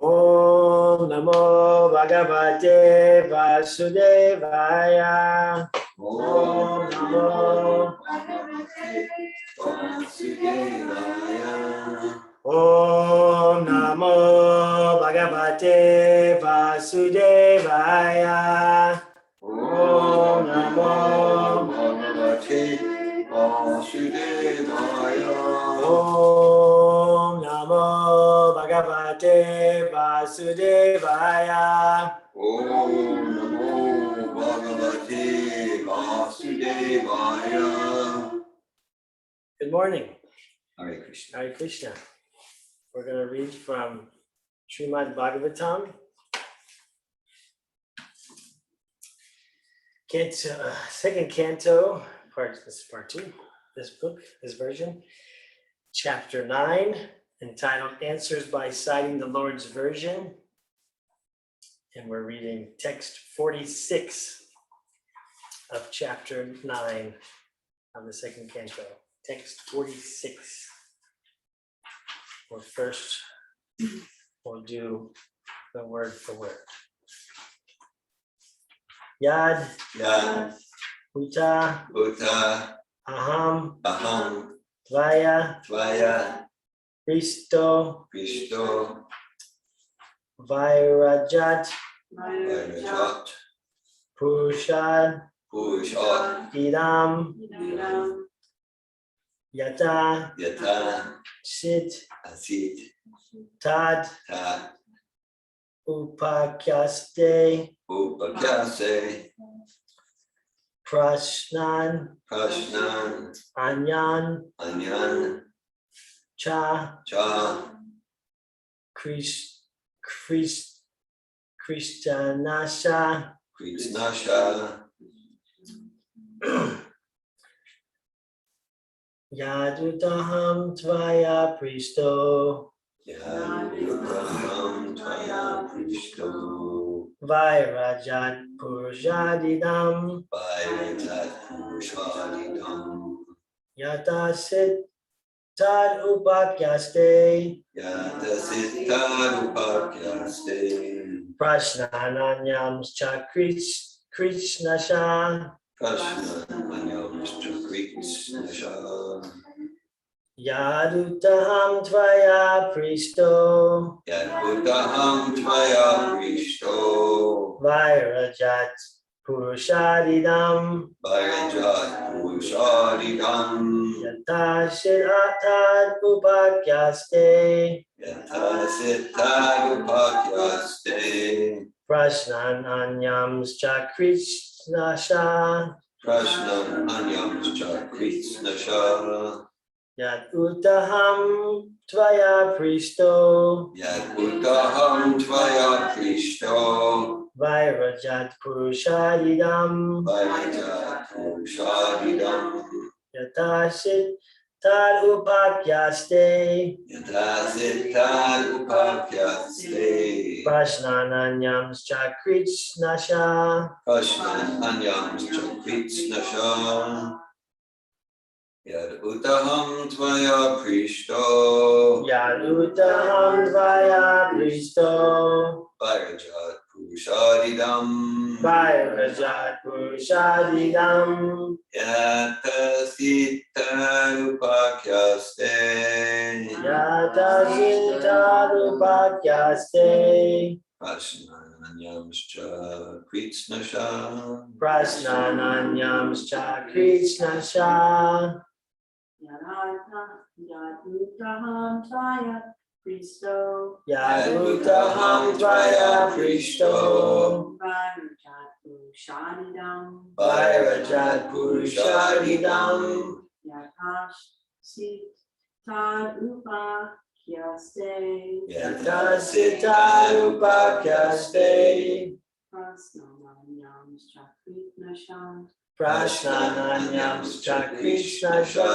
Om Namo Bhagavate Vasudevaya. Om Namo Om Namo Bhagavate Vasudevaya. Om Namo Bhagavate Vasudevaya. Om Namo Bhagavate Vasudevaya. Om Namo Bhagavate Vasudevaya. Good morning. Hare Krishna. Hare Krishna. We're going to read from Srimad Bhagavatam, second canto, this is part 2, this book, this version, chapter 9, entitled Answers by Citing the Lord's Version. And we're reading text 46 of chapter 9 of the second canto. Text 46. First, we'll do the word for word. Yad, Yad, Uta, Uta, Aham, Aham, Tvaya, Tvaya, Christo, Krishto, Vairajat, Vairajat, Purushad, Purushad, Idam, Yata, Yata, Sit, Asit, Tad, Tat, Upakyaste, Upakyase, Prashnan, Prashnan, Anyan, Anyan, Cha, Cha, Krishtanasha, Krishnasha, Yadutaham Tvaya Pristo, Yadutaham Tvaya Krishto, Vairajat Purushadidam, Vairajat Purushadidam, Yata Sit Tad Upakyaste, Yata Siddha Upakyaste, Prashnananyam Cha Krishnasha, Krishna Manyamshcha Krishnasha, Yadutaham Tvaya Pristo, Yadutaham Tvaya Krishto, Vairajat Purushadidam, Vairajat Purushadidam, Yata Shiratan Upakyaste, Yata Siddha Upakyaste, Prashnananyam Cha Krishnasha, Krishna Manyamshcha Krishnasha, Yad Utaham Tvaya Pristo, Yadutaham Tvaya Krishto, Vairajat Purushadidam, Vairajat Purushadidam, Yata Tad Upakyaste, Yata Siddha Upakyaste, Prashnananyam Cha Krishnasha, Krishna Manyamshcha Krishnasha, Yad Utaham Tvaya Krishto, Yad Utaham Tvaya Pristo, Vairajat Purushadidam, Vairajat Purushadidam, Yata Siddha Upakyaste, Yata Tad Upakyaste, Prashnanyamscha Krishnasha, Prasnananyam Cha Krishnasha, Yadutaham Tvaya Pristo, Yadutaham Tvaya Pristo, Vairajat Purushadidam, Vairajat Purushadidam, Yatash Sit Tad Upakyaste, Yata Siddha Upakyaste, Prasnananyam Chakritnasham, Prasnananyam Cha Krishnasha,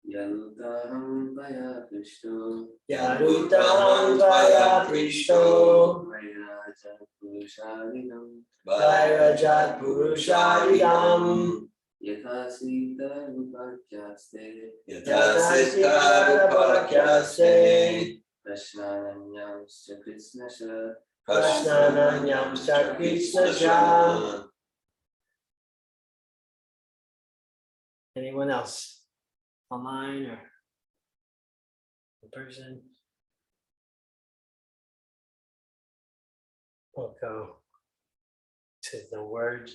Yadutaham Tvaya Krishto, Yadutaham Tvaya Pristo, Vairajat Purushadidam, Vairajat Purushadidam, Yata Siddha Upakyaste, Yata Siddha Upakyaste, Prashnananyamscha Krishnasha. Prashnananyamscha Krishnasha. Anyone else? Online or in person? We'll go to the word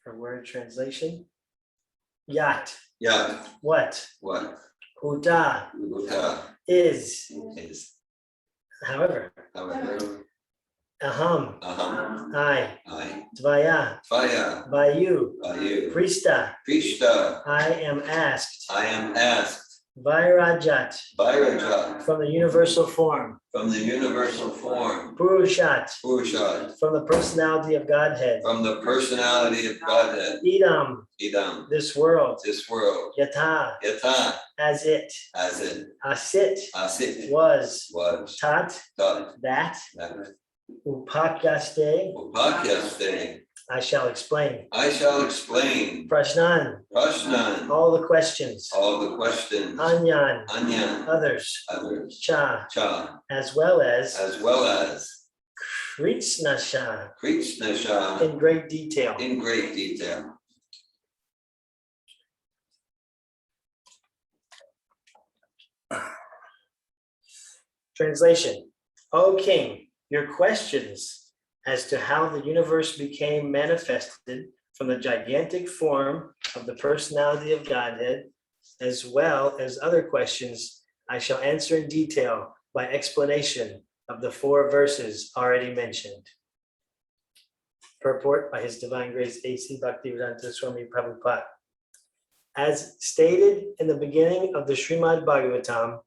for word translation. Yat, Yat, what? what? Uta, Uta is. is. However, However, aham, aham, I, I, tvaya, tvaya, by you, by you. prista, Krishna, I am asked, I am asked. vairajat, Vairajat, from the universal form, from the universal form. purushat, Purushat, from the personality of Godhead, from the personality of Godhead. idam, Idam, this world, this world. yata, Yata, as it, as it, asit, asit, was, was. tat, Tat, that, that. upakyaste, Upakyaste, I shall explain, I shall explain. prashnan, Prashnan, all the questions, all the questions. anyan, Anyan, others, others. cha, Cha, as well as kritsnasha, Krishna in great detail. in great detail. Translation. O King, your questions as to how the universe became manifested from the gigantic form of the personality of Godhead, as well as other questions, I shall answer in detail by explanation of the 4 verses already mentioned. Purport by His Divine Grace A.C. Bhaktivedanta Swami Prabhupada. As stated in the beginning of the Srimad Bhagavatam,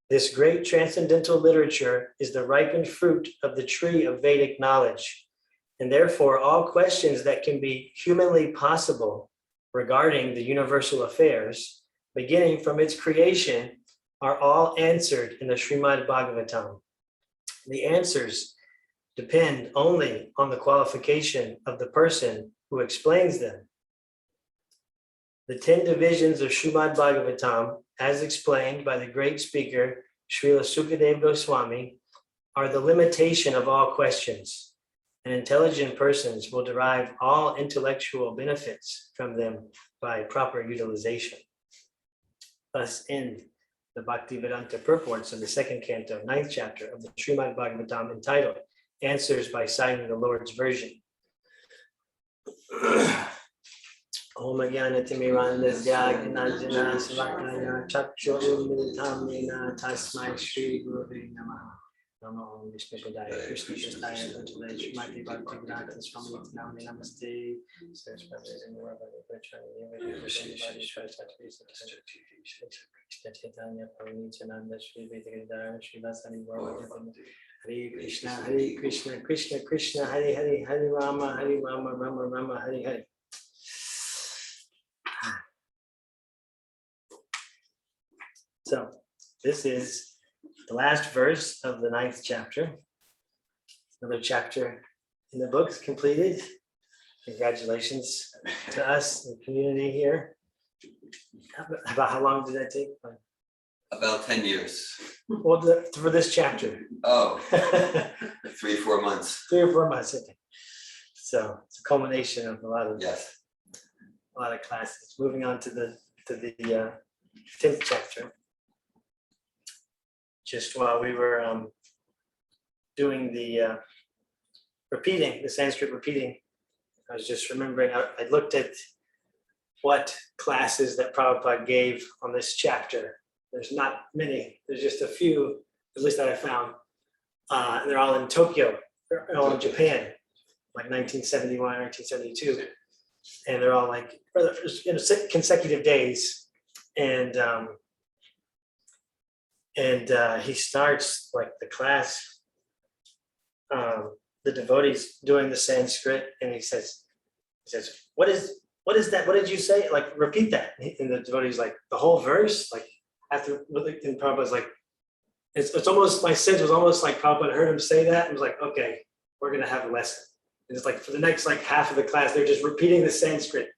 this great transcendental literature is the ripened fruit of the tree of Vedic knowledge, and therefore all questions that can be humanly possible regarding the universal affairs, beginning from its creation, are all answered in the Srimad Bhagavatam. The answers depend only on the qualification of the person who explains them. The 10 divisions of Srimad Bhagavatam, as explained by the great speaker, Srila Sukadeva Goswami, are the limitation of all questions, and intelligent persons will derive all intellectual benefits from them by proper utilization. Thus end the Bhaktivedanta purports of the 2nd canto, 9th chapter of the Srimad Bhagavatam, entitled Answers by Citing the Lord's Version. Om Jnanatimirandasya Gnanajana Savakaya Chakshurumilitam Yena Tasmai Shri Gurave Namaha. Namo Om Vishnu Padaya Krishna Prasthaya Bhajale Srimati Bhaktivedanta Swami Namani Namaste. Saraswati in the world of the Virtual Krishna Chaitanya Prabhu Nityananda Shri Vedagara Shri Vasani Varvadavana Hare Krishna Krishna Krishna Hare Hare Hare Rama Rama Rama Hare Hare. So this is the last verse of the 9th chapter. Another chapter in the book is completed. Congratulations to us, the community here. About how long did that take? About 10 years. Well, for this chapter. Oh, 3-4 months. 3 or 4 months. Okay. So it's a culmination of a lot of classes. Moving on to the 10th chapter. Just while we were doing the repeating, the Sanskrit repeating, I was just remembering, I looked at what classes that Prabhupada gave on this chapter. There's not many, there's just a few, at least that I found. And they're all in Tokyo, they're all in Japan, like 1971, 1972. And they're all like, consecutive days. And he starts like the class, the devotees doing the Sanskrit, and he says, what is that? What did you say? Like, repeat that. And the devotee's like, the whole verse? Like, after, and Prabhupada's like, it's almost, my sense was almost like Prabhupada heard him say that and was like, okay, we're gonna have a lesson. And it's like, for the next like half of the class, they're just repeating the Sanskrit.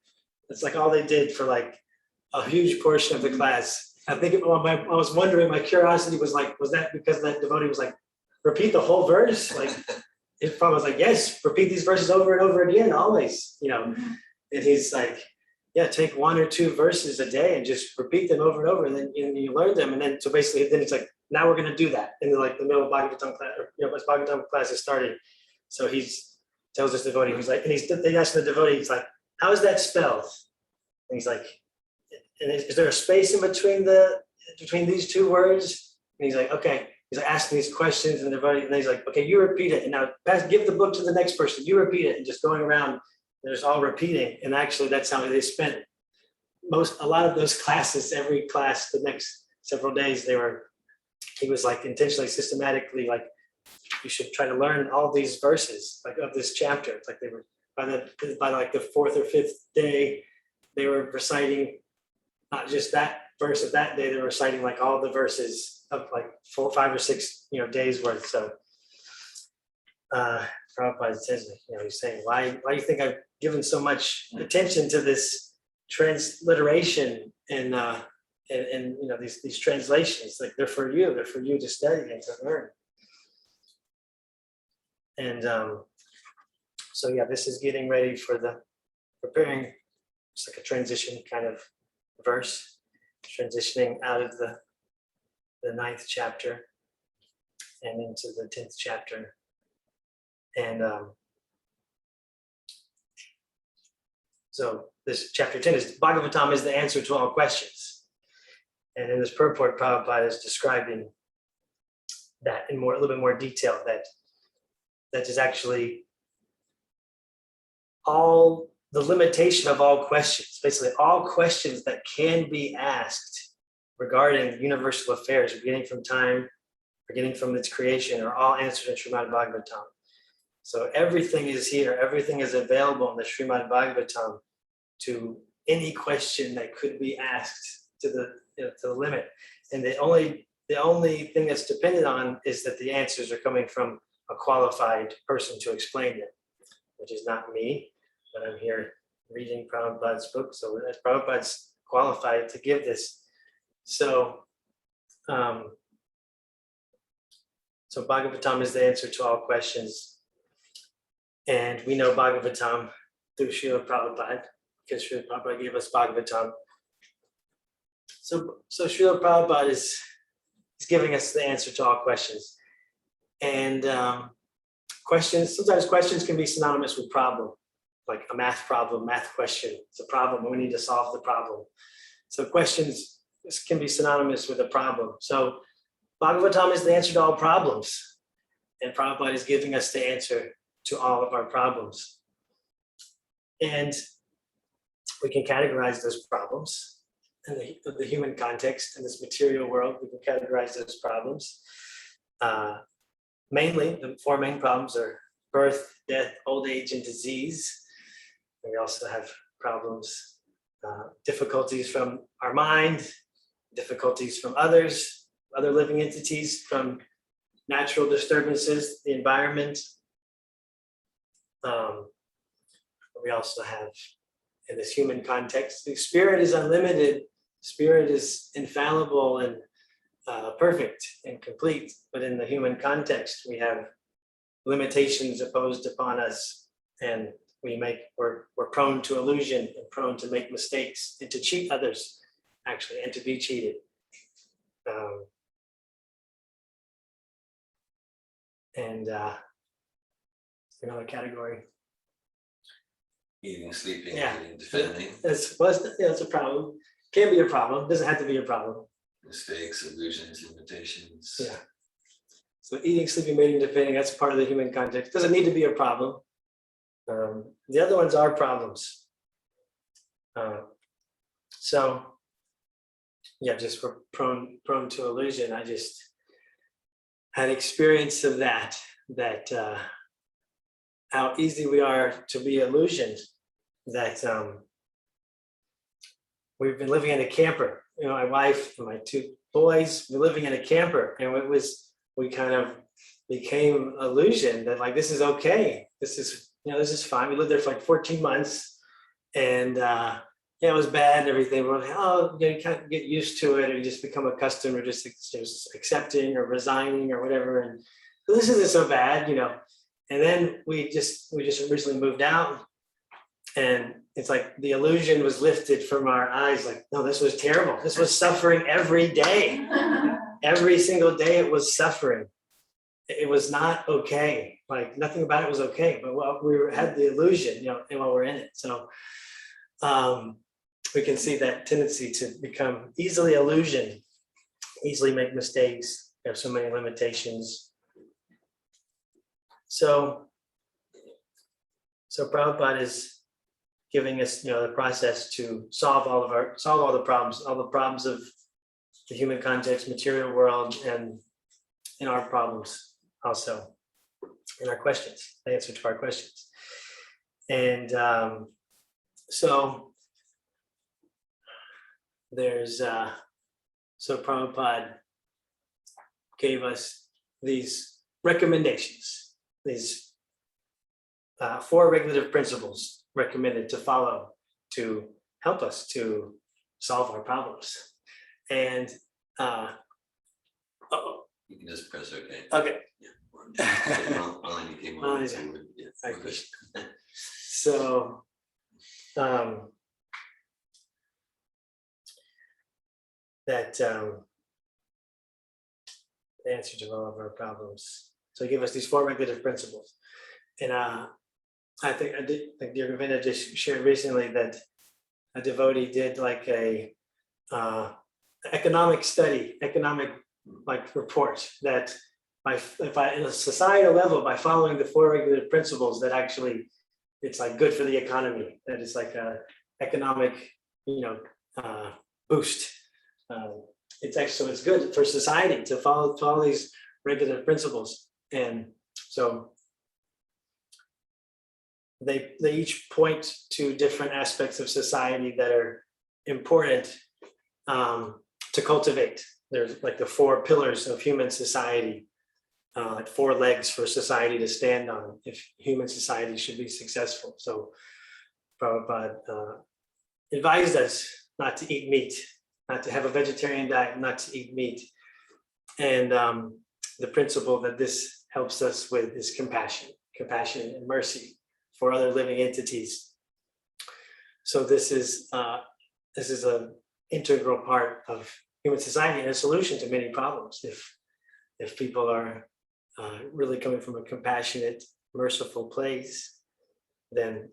It's like all they did for like a huge portion of the class. I think I was wondering, my curiosity was like, was that because that devotee was like, repeat the whole verse? Like, it probably was like, yes, repeat these verses over and over again, always, And he's like, yeah, take 1 or 2 verses a day and just repeat them over and over, and then you learn them. And then so basically, then it's like, now we're going to do that. And then like the middle of Bhagavatam class, as Bhagavatam class is starting, so tells this devotee, he's like, and they ask the devotee, he's like, how is that spelled? And he's like, and is there a space in between these 2 words? And he's like, okay. He's like asking these questions, and and he's like, okay, you repeat it, and now give the book to the next person. You repeat it, and just going around. They're just all repeating, and actually, that's how they spent a lot of those classes. Every class, the next several days, he was like intentionally, systematically, like, you should try to learn all these verses, like of this chapter. It's like they were by like the 4th or 5th day, they were reciting not just that verse of that day, they were reciting like all the verses of like 4, 5, or 6, days worth. So Prabhupada says, he's saying, why do you think I've given so much attention to this transliteration and these translations? Like, they're for you to study and to learn. And so yeah, this is getting ready for preparing. It's like a transition kind of verse, transitioning out of the 9th chapter and into the 10th chapter. And so this chapter 10 is Bhagavatam is the answer to all questions. And in this purport, Prabhupada is describing that in a little bit more detail, that is actually all the limitation of all questions, basically all questions that can be asked regarding universal affairs, beginning from time, beginning from its creation, are all answered in Srimad Bhagavatam. So everything is here, everything is available in the Srimad Bhagavatam to any question that could be asked to the limit. And the only thing that's dependent on is that the answers are coming from a qualified person to explain them, which is not me, but I'm here reading Prabhupada's book. So Prabhupada's qualified to give this. So Bhagavatam is the answer to all questions. And we know Bhagavatam through Srila Prabhupada, because Srila Prabhupada gave us Bhagavatam. So Srila Prabhupada is giving us the answer to all questions. And sometimes questions can be synonymous with problem, like a math problem, math question. It's a problem, and we need to solve the problem. So questions can be synonymous with a problem. So Bhagavatam is the answer to all problems. And Prabhupada is giving us the answer to all of our problems. And we can categorize those problems in the human context, in this material world. We can categorize those problems. Mainly, the 4 main problems are birth, death, old age, and disease. And we also have problems, difficulties from our mind, difficulties from others, other living entities, from natural disturbances, the environment. We also have, in this human context, the spirit is unlimited, spirit is infallible and perfect and complete. But in the human context, we have limitations imposed upon us, and we're prone to illusion and prone to make mistakes and to cheat others, actually, and to be cheated. Another category. Eating, sleeping, Yeah. eating, defending, It's a problem. Can be a problem. Doesn't have to be a problem. mistakes, illusions, limitations. Yeah. So eating, sleeping, mating, defending, that's part of the human context. Doesn't need to be a problem. The other ones are problems. Just we're prone to illusion. I just had experience of that how easy we are to be illusioned, that we've been living in a camper. My wife and my 2 boys were living in a camper, and we kind of became illusioned that like, this is okay. This is fine. We lived there for like 14 months, and yeah, it was bad and everything. We're like, oh, you kind of get used to it, or you just become accustomed, or just accepting or resigning or whatever. And so this isn't so bad, And then we just recently moved out, and it's like the illusion was lifted from our eyes. Like, no, this was terrible. This was suffering every day. Every single day it was suffering. It was not okay. Like nothing about it was okay. But we had the illusion, and while we're in it. So we can see that tendency to become easily illusioned, easily make mistakes. We have so many limitations. So Prabhupada is giving us, the process to solve all the problems of the human context, material world, and in our problems also, in our questions, the answer to our questions. And so there's so Prabhupada gave us these recommendations, these 4 regulative principles recommended to follow to help us to solve our problems. And You can just press OK. okay. Yeah. Only became one. Only- So yeah, Hare we're good. So that the answer to all of our problems. So he gave us these 4 regulative principles. And I think Dear Govinda just shared recently that a devotee did like a economic report that in a societal level, by following the 4 regulative principles, that actually it's like good for the economy, that it's like a economic boost. It's actually, so it's good for society to follow these regulative principles. And so they each point to different aspects of society that are important to cultivate. There's like the 4 pillars of human society, like 4 legs for society to stand on if human society should be successful. So Prabhupada advised us not to eat meat, not to have a vegetarian diet, not to eat meat. And the principle that this helps us with is compassion and mercy for other living entities. So this is an integral part of human society and a solution to many problems. If people are really coming from a compassionate, merciful place, then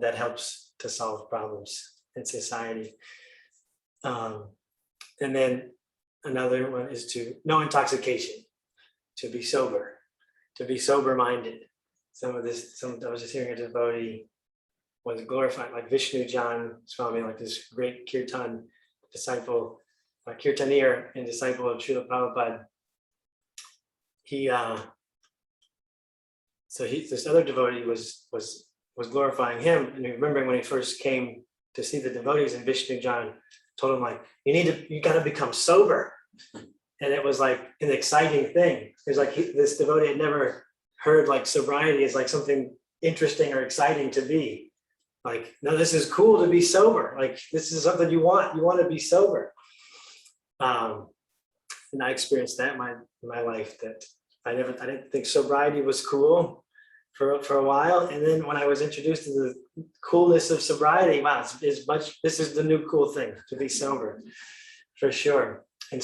that helps to solve problems in society. And then another one is no intoxication, to be sober-minded. I was just hearing a devotee was glorified, like Vishnu Jan Swami, like this great kirtan disciple, kirtanier and disciple of Srila Prabhupada. This other devotee was glorifying him, and remembering when he first came to see the devotees, and Vishnu Jan told him, like, you got to become sober. And it was like an exciting thing. It was like this devotee had never heard like sobriety as like something interesting or exciting to be. Like, no, this is cool to be sober. Like, this is something you want to be sober. And I experienced that in my life, that I didn't think sobriety was cool for a while. And then when I was introduced to the coolness of sobriety, wow, this is the new cool thing, to be sober, for sure. And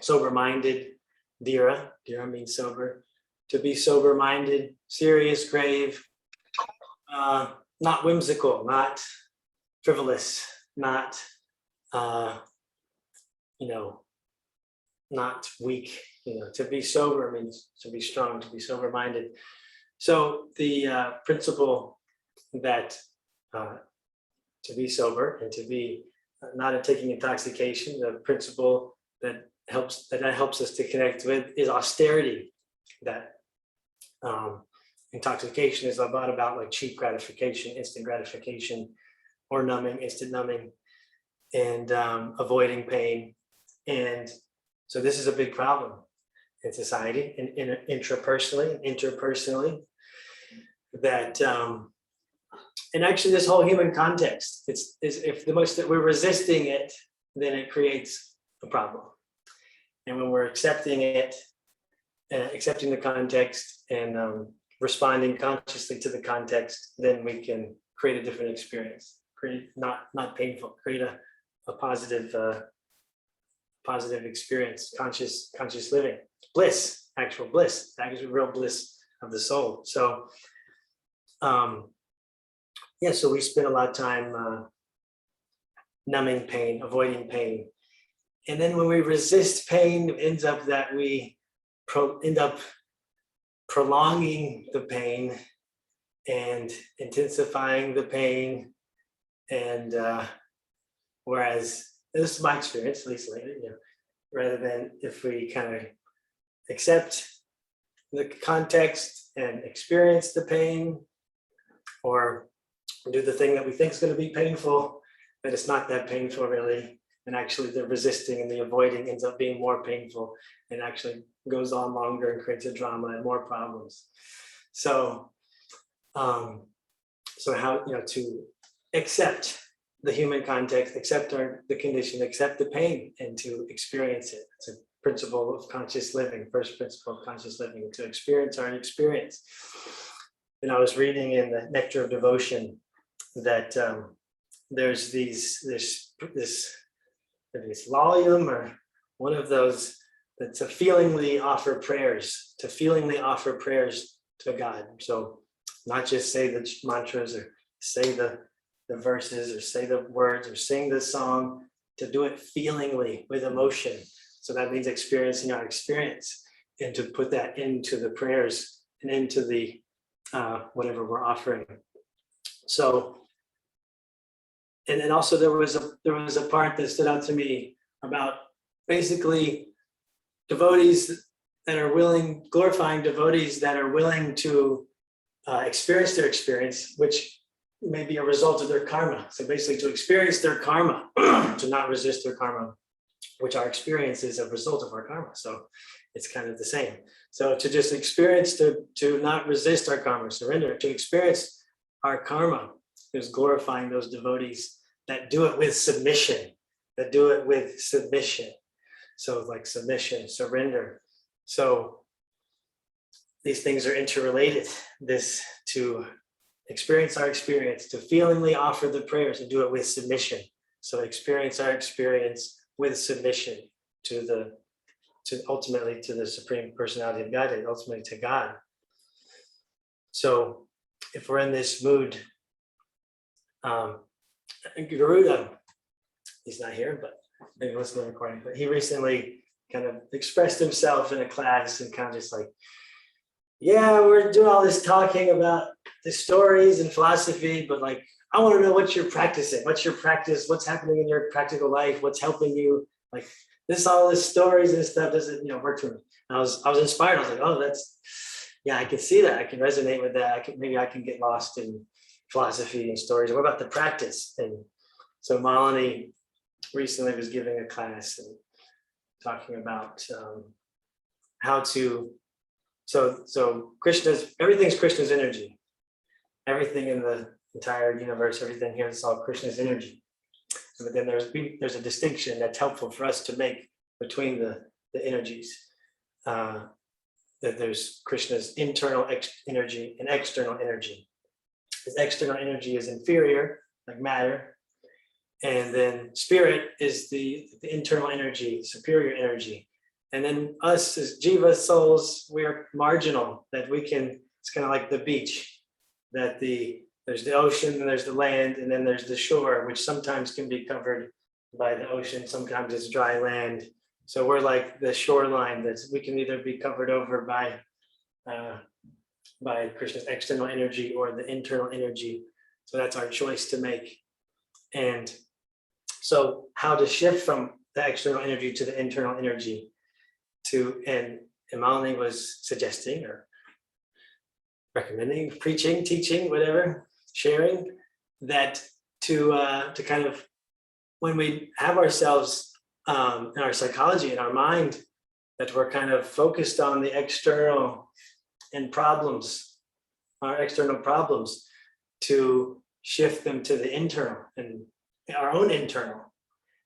sober-minded, dhira means sober, to be sober-minded, serious, grave, not whimsical, not frivolous, not not weak. To be sober means to be strong, to be sober-minded. So the principle that to be sober and to be not taking intoxication, the principle that helps us to connect with is austerity. That intoxication is about like cheap gratification, instant gratification, or instant numbing, and avoiding pain. And so this is a big problem in society, interpersonally, that And actually this whole human context, is if the most that we're resisting it, then it creates a problem. And when we're accepting it, accepting the context and responding consciously to the context, then we can create a different experience, create not painful, create a positive experience, conscious living, bliss, actual real bliss of the soul. So yeah, so we spend a lot of time numbing pain, avoiding pain. And then when we resist pain, it ends up that we end up prolonging the pain and intensifying the pain. And whereas, this is my experience, at least lately, rather than if we kind of accept the context and experience the pain, or do the thing that we think is going to be painful, that it's not that painful really, and actually the resisting and the avoiding ends up being more painful and actually goes on longer and creates a drama and more problems. So how, to accept the human context, accept the condition, accept the pain, and to experience it. It's a principle of conscious living, first principle of conscious living, to experience our experience. And I was reading in the Nectar of Devotion that there's this volume, or one of those, that's to feelingly offer prayers to God. So not just say the mantras or say the verses or say the words or sing the song, to do it feelingly with emotion. So that means experiencing our experience, and to put that into the prayers and into the whatever we're offering. So, and then also there was a part that stood out to me about basically devotees that are willing, glorifying devotees that are willing to experience their experience, which may be a result of their karma. So basically to experience their karma, to not resist their karma, which our experience is a result of our karma. So it's kind of the same. So to just experience, to not resist our karma, surrender, to experience our karma, is glorifying those devotees that do it with submission, So like submission, surrender. So these things are interrelated. This, to experience our experience, to feelingly offer the prayers, and do it with submission. So experience our experience with submission to ultimately to the Supreme Personality of Godhead, ultimately to God. So if we're in this mood, Garuda, he's not here, but maybe listen to the recording, but he recently kind of expressed himself in a class and kind of just like, yeah, we're doing all this talking about the stories and philosophy, but like, I want to know what you're practicing. What's your practice? What's happening in your practical life? What's helping you? Like all this stories and stuff doesn't, work for me. And I was inspired. I was like, oh, I can see that. I can resonate with that. Maybe I can get lost in philosophy and stories. What about the practice? And so Malini recently was giving a class and talking about how to, so everything's Krishna's energy. Everything in the entire universe, everything here is all Krishna's energy. But then there's a distinction that's helpful for us to make between the energies. That there's Krishna's internal energy and external energy. His external energy is inferior, like matter, and then spirit is the internal energy, superior energy. And then us as jiva souls, we're marginal, that we can, it's kind of like the beach, that there's the ocean, and there's the land, and then there's the shore, which sometimes can be covered by the ocean, sometimes it's dry land. So we're like the shoreline that we can either be covered over by Krishna's external energy or the internal energy. So that's our choice to make. And so how to shift from the external energy to the internal energy, and Malini was suggesting or recommending, preaching, teaching, whatever, sharing, that to kind of, when we have ourselves in our psychology, in our mind, that we're kind of focused on the external and problems, our external problems, to shift them to the internal and our own internal.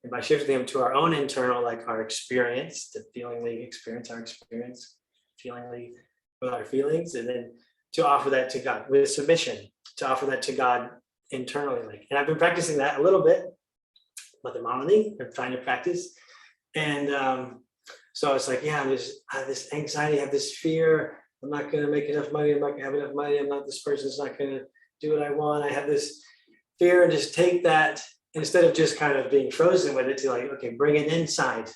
And by shifting them to our own internal, like our experience, the feelingly experience, our experience, feelingly with our feelings, and then to offer that to God with submission, to offer that to God internally. Like, and I've been practicing that a little bit, but the morning I'm trying to practice. And so it's like, yeah, I have this anxiety, I have this fear. I'm not going to make enough money. I'm not going to have enough money. I'm not, this person's not going to do what I want. I have this fear, and just take that instead of just kind of being frozen with it to like, okay, bring it inside.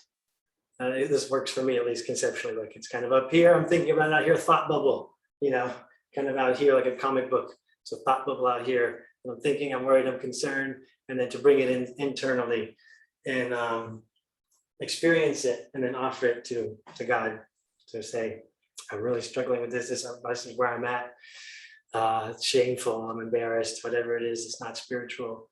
This works for me, at least conceptually. Like it's kind of up here. I'm thinking about it out here, thought bubble, kind of out here like a comic book. So thought bubble out here. And I'm thinking, I'm worried, I'm concerned, and then to bring it in internally and experience it, and then offer it to God to say, I'm really struggling with this. This is where I'm at. It's shameful. I'm embarrassed. Whatever it is, it's not spiritual.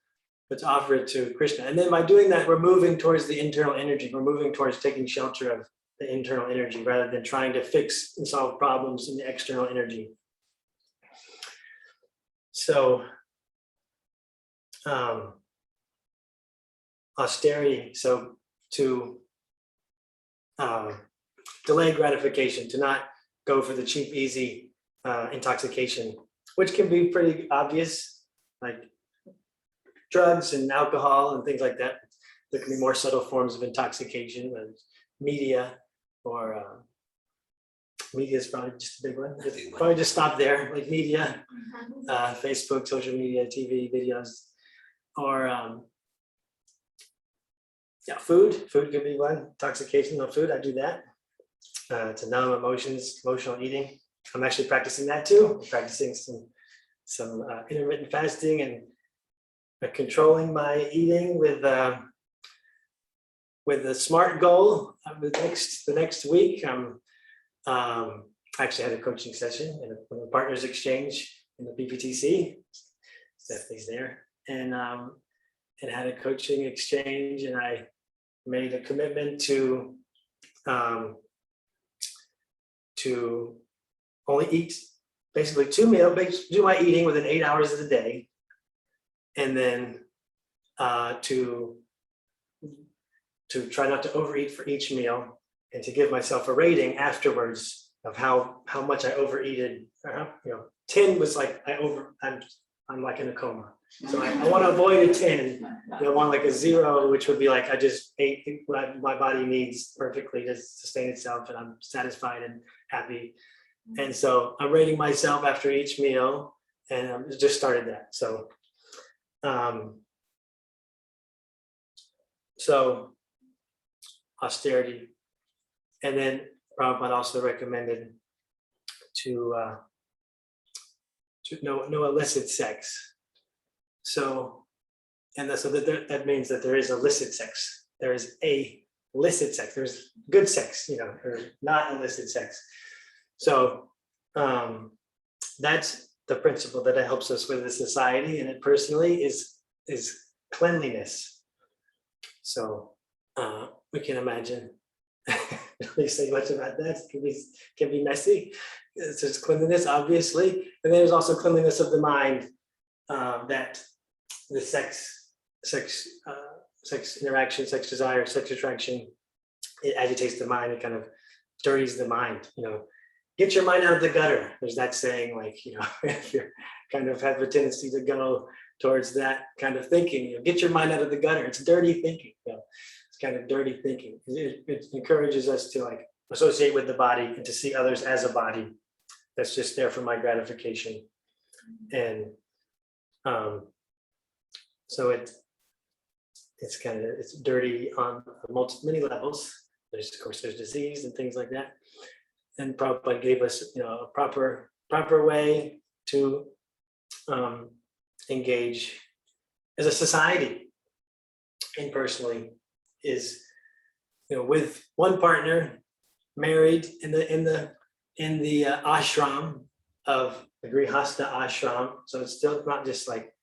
But to offer it to Krishna. And then by doing that, we're moving towards the internal energy. We're moving towards taking shelter of the internal energy rather than trying to fix and solve problems in the external energy. So austerity, so to delay gratification, to not go for the cheap, easy intoxication, which can be pretty obvious, like drugs and alcohol and things like that. There can be more subtle forms of intoxication, and media, or media is probably just a big one. Probably just stop there, like media, Facebook, social media, TV, videos, or food. Food could be one. Intoxication on food, I do that. To numb emotions, emotional eating. I'm actually practicing that too. I'm practicing some intermittent fasting and controlling my eating with a SMART goal. The next week, I actually had a coaching session and a partners exchange in the BPTC. Stephanie's there, and had a coaching exchange, and I made a commitment to only eat basically 2 meals, do my eating within 8 hours of the day, and then to try not to overeat for each meal, and to give myself a rating afterwards of how much I overeated. 10 was like I'm like in a coma. So I want to avoid a 10. I want like a 0, which would be like I just ate what my body needs perfectly to sustain itself, and I'm satisfied and happy. And so I'm rating myself after each meal, and I just started that. So austerity. And then Prabhupada also recommended to no illicit sex. So that means that there is illicit sex. There is a illicit sex. There's good sex, there's not illicit sex. So that's the principle that helps us with the society, and it personally is cleanliness. So we can imagine. Really say much about that. It can be messy. There's cleanliness, obviously, and there's also cleanliness of the mind. That the sex interaction, sex desire, sex attraction, it agitates the mind. It kind of dirties the mind. Get your mind out of the gutter. There's that saying, like, if you kind of have a tendency to go towards that kind of thinking, get your mind out of the gutter. It's dirty thinking. It's kind of dirty thinking. It encourages us to like associate with the body and to see others as a body that's just there for my gratification. And so it's dirty on many levels. Of course, there's disease and things like that. And Prabhupada gave us, a proper way to engage as a society and personally is, with one partner, married in the ashram of the Grihastha ashram. So it's still not just like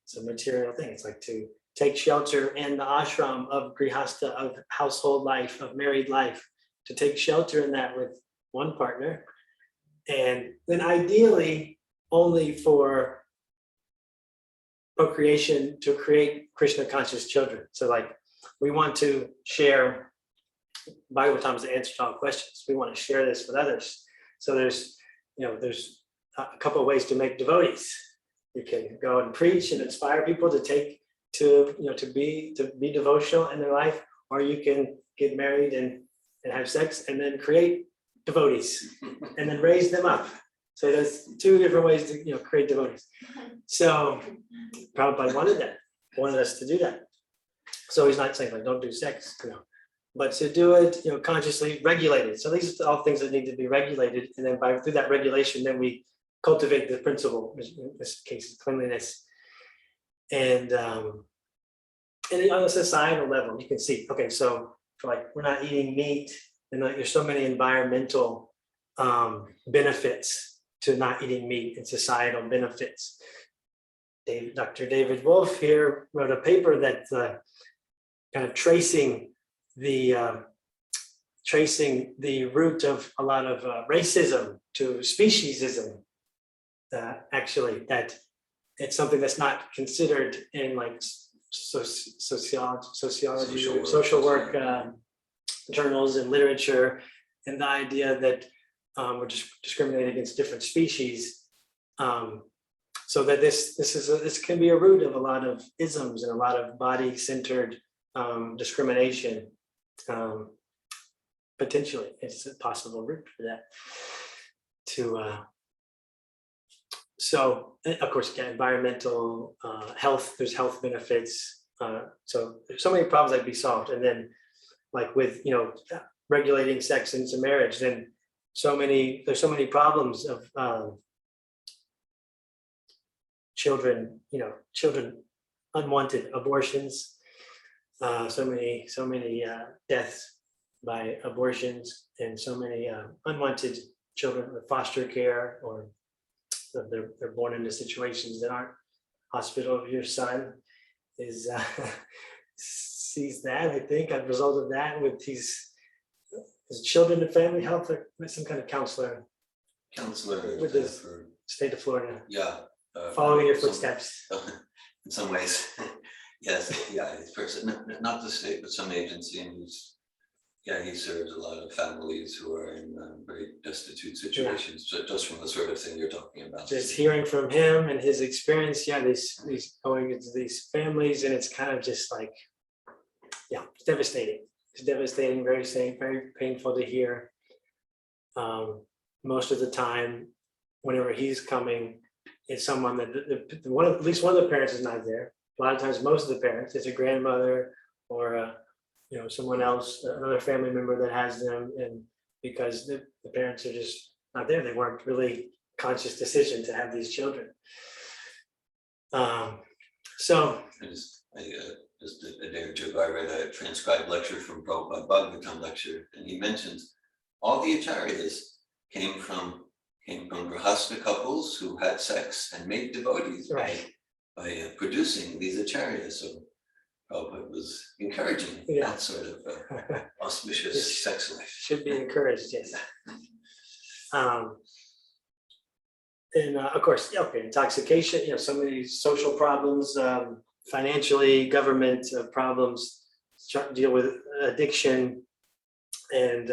it's a material thing. It's like to take shelter in the ashram of Grihastha, of household life, of married life, to take shelter in that with one partner, and then ideally only for procreation to create Krishna conscious children. So like we want to share Bhagavatam is the answer to all questions. We want to share this with others. So there's a couple of ways to make devotees. You can go and preach and inspire people to be devotional in their life, or you can get married and have sex and then create devotees and then raise them up. So there's two different ways to create devotees. So Prabhupada wanted us to do that. So he's not saying like don't do sex, but to do it, consciously regulated. So these are all things that need to be regulated, and then through that regulation, then we cultivate the principle. In this case, cleanliness, and on a societal level, you can see. Okay, so like we're not eating meat, and like there's so many environmental benefits to not eating meat and societal benefits. Dr. David Wolf here wrote a paper that kind of tracing the root of a lot of racism to speciesism. Actually, that it's something that's not considered in like sociology, social work journals and literature, and the idea that we're just discriminating against different species. So that this can be a root of a lot of isms and a lot of body-centered discrimination. Potentially, it's a possible root for that. So of course, again, environmental health. There's health benefits. So there's so many problems that can be solved, and then like with regulating sex into marriage, then there's so many problems of children unwanted abortions, so many deaths by abortions, and so many unwanted children with foster care, or they're born into situations that aren't hospitable. Your son sees that, I think, as a result of that, with his children and family health, or some kind of counselor with the state of Florida. Yeah. Following your footsteps. In some ways, yes, yeah, it's person, not the state, but some agency, and he serves a lot of families who are in very destitute situations, just from the sort of thing you're talking about. Just hearing from him and his experience, these going into these families, and it's kind of just like, it's devastating. It's devastating, very painful to hear. Most of the time, whenever he's coming, it's someone that at least one of the parents is not there. A lot of times, most of the parents, it's a grandmother or someone else, another family member that has them, and because the parents are just not there, they weren't really conscious decision to have these children. So I just a day or two ago, I read a transcribed lecture from Prabhupada Bhagavatam lecture, and he mentions all the acharyas came from grahasta couples who had sex and made devotees by producing these acharyas. So Prabhupada was encouraging that sort of auspicious sex life. Should be encouraged, yes. And of course, intoxication, so many social problems, financially, government problems, deal with addiction, and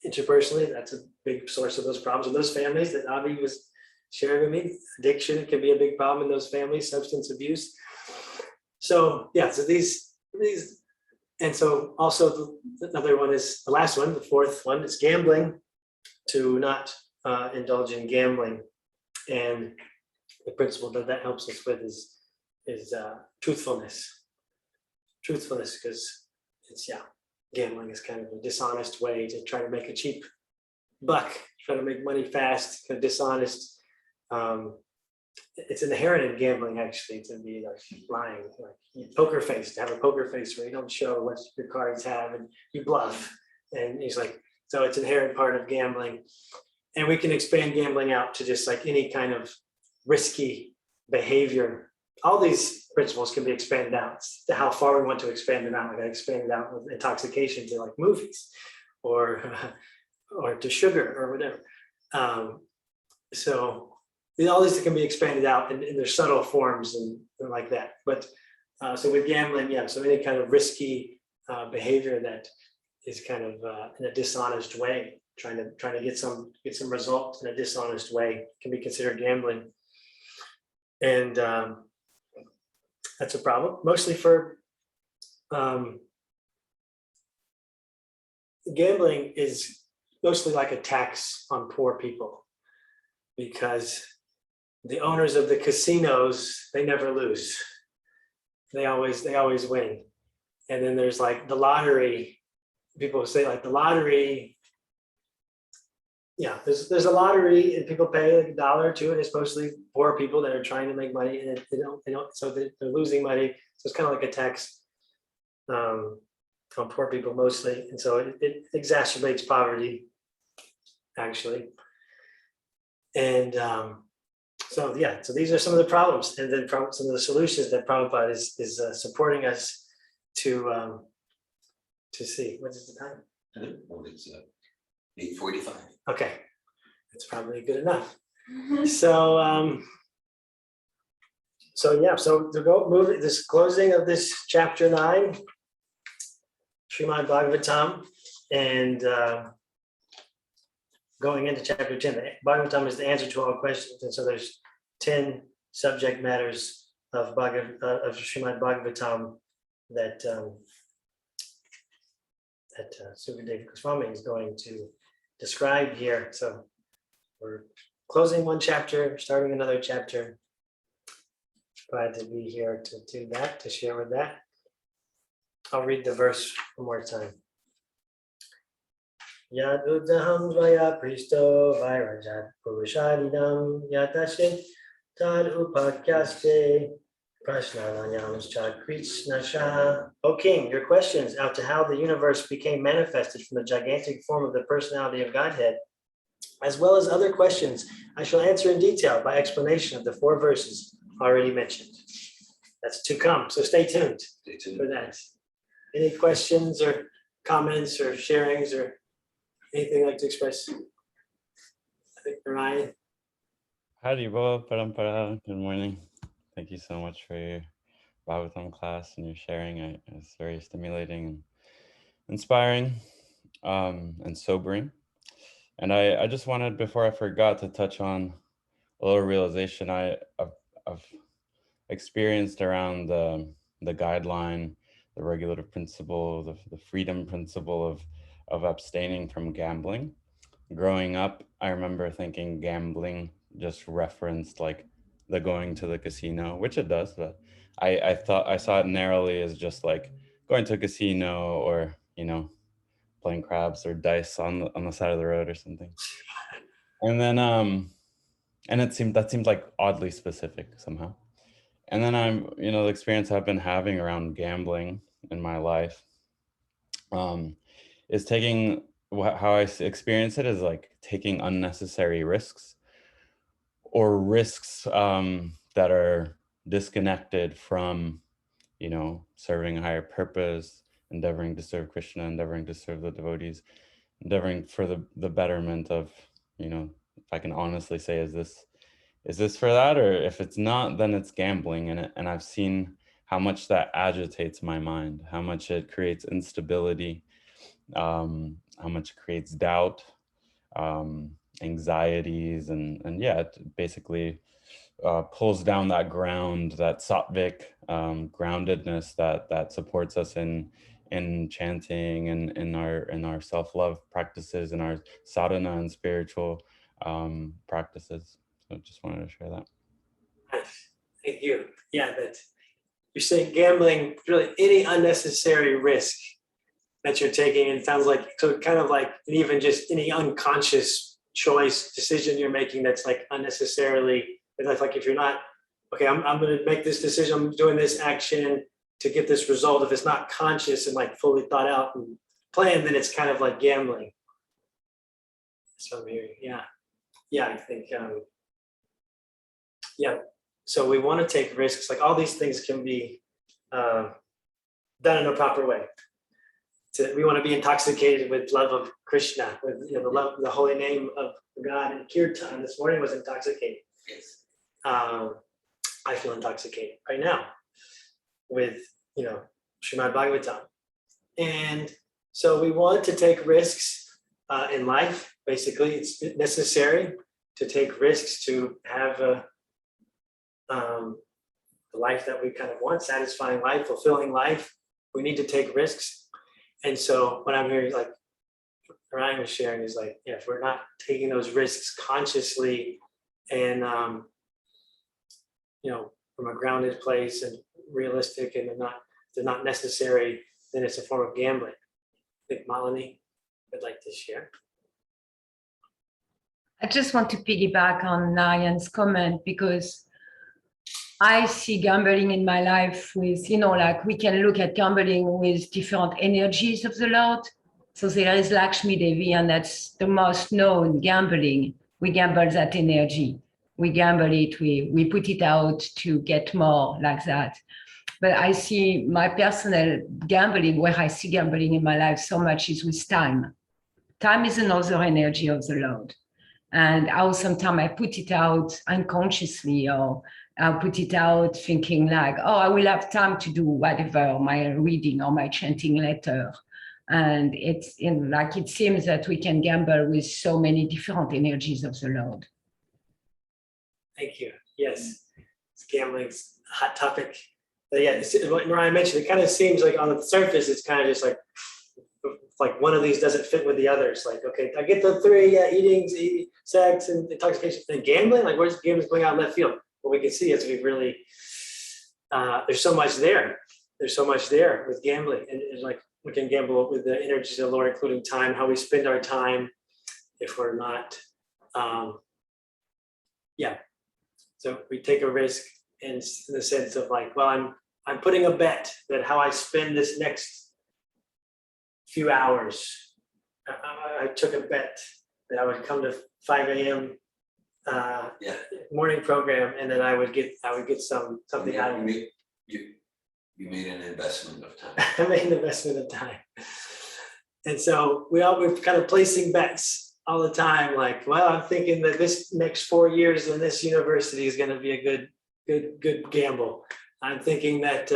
interpersonally, that's a big source of those problems in those families that Avi was sharing with me. Addiction can be a big problem in those families, substance abuse. So so these, and so also another one is the last one, the fourth one is gambling, to not indulge in gambling, and the principle that helps us with is truthfulness, because it's gambling is kind of a dishonest way to try to make a cheap buck, try to make money fast, kind of dishonest. It's inherent in gambling, actually, to be like lying, like poker face, to have a poker face where you don't show what your cards have and you bluff. And he's like, so it's an inherent part of gambling. And we can expand gambling out to just like any kind of risky behavior. All these principles can be expanded out to how far we want to expand them out. Like I expanded out with intoxication to like movies or to sugar or whatever. So all these can be expanded out in their subtle forms and like that. But so with gambling, yeah, so any kind of risky behavior that is kind of in a dishonest way, trying to get some results in a dishonest way can be considered gambling. And that's a problem, mostly for gambling is mostly like a tax on poor people, because the owners of the casinos, they never lose. They always win. And then there's like the lottery. People say like the lottery. Yeah, there's a lottery and people pay like $1 or $2, and it's mostly poor people that are trying to make money, and they don't, so they're losing money. So it's kind of like a tax on poor people mostly, and so it exacerbates poverty, actually. And so yeah, so these are some of the problems, and then some of the solutions that Prabhupada is supporting us to see. What is the time? It's 8:45. Okay, that's probably good enough. So so to go move this closing of this chapter 9, Srimad Bhagavatam, and going into chapter 10. The Bhagavatam is the answer to all questions, and so there's 10 subject matters of Srimad Bhagavatam that Sukadeva Goswami is going to describe here. So we're closing one chapter, starting another chapter. Glad to be here to do that, to share with that. I'll read the verse one more time. Yad uddaham dvaya pristo vairajat purushadidam yatashit tad upakyaste prashnanayamschad Krishna. O king, your questions as to how the universe became manifested from the gigantic form of the personality of Godhead, as well as other questions, I shall answer in detail by explanation of the 4 verses already mentioned. That's to come, so stay tuned for that. Any questions or comments or sharings or anything you'd like to express? I think Ryan. Haribo, Parampara, good morning. Thank you so much for your Bhagavatam class and your sharing. It's very stimulating and inspiring and sobering. And I just wanted, before I forgot, to touch on a little realization I've experienced around the guideline, the regulative principle, the freedom principle of abstaining from gambling. Growing up, I remember thinking gambling just referenced like the going to the casino, which it does, but I thought I saw it narrowly as just like going to a casino or, playing craps or dice on the side of the road or something. And then and that seemed like oddly specific somehow. And then the experience I've been having around gambling in my life is how I experience it is like taking unnecessary risks, or risks that are disconnected from, serving a higher purpose, endeavoring to serve Krishna, endeavoring to serve the devotees, endeavoring for the betterment of, if I can honestly say, is this for that? Or if it's not, then it's gambling. And I've seen how much that agitates my mind, how much it creates instability, how much it creates doubt, anxieties, and yeah, it basically pulls down that ground, that sattvic groundedness that supports us in chanting and in our self-love practices, in our sadhana and spiritual practices. So just wanted to share that. Thank you. Yeah, that you're saying gambling, really any unnecessary risk that you're taking, and it sounds like, so kind of like even just any unconscious decision you're making that's like unnecessarily, like if you're not, okay, I'm going to make this decision, I'm doing this action to get this result. If it's not conscious and like fully thought out and planned, then it's kind of like gambling. So I'm hearing, yeah, I think, yeah. So we want to take risks. Like all these things can be done in a proper way. We want to be intoxicated with love of Krishna, with the holy name of God. And kirtan this morning was intoxicating. Yes. I feel intoxicated right now with, Srimad Bhagavatam. And so we want to take risks in life. Basically, it's necessary to take risks to have the life that we kind of want, satisfying life, fulfilling life. We need to take risks. And so what I'm hearing, like Ryan was sharing, is like, yeah, if we're not taking those risks consciously and, from a grounded place and realistic, and they're not necessary, then it's a form of gambling. I think Malini would like to share. I just want to piggyback on Narayan's comment, because I see gambling in my life with, like we can look at gambling with different energies of the Lord. So there is Lakshmi Devi, and that's the most known gambling. We gamble that energy. We gamble it, we put it out to get more, like that. But I see my personal gambling, where I see gambling in my life so much, is with time. Time is another energy of the Lord. And how sometimes I put it out unconsciously, or I'll put it out thinking like, oh, I will have time to do whatever, my reading or my chanting later. And it's it seems that we can gamble with so many different energies of the Lord. Thank you. Yes, it's gambling's a hot topic. But yeah, what Ryan mentioned, it kind of seems like on the surface, it's kind of just like one of these doesn't fit with the others. Like, okay, I get the three, eating, sex, and intoxication. Then gambling, like where's gambling going out in left field? What we can see is we really, there's so much there. There's so much there with gambling, and it's like we can gamble with the energies of the Lord, including time, how we spend our time, if we're not, So we take a risk in the sense of like, well, I'm putting a bet that how I spend this next few hours. I took a bet that I would come to 5 a.m. Morning program, and then I would get something out of it. You made an investment of time. I made an investment of time. And so we're kind of placing bets all the time, like, well, I'm thinking that this next 4 years in this university is going to be a good gamble. I'm thinking that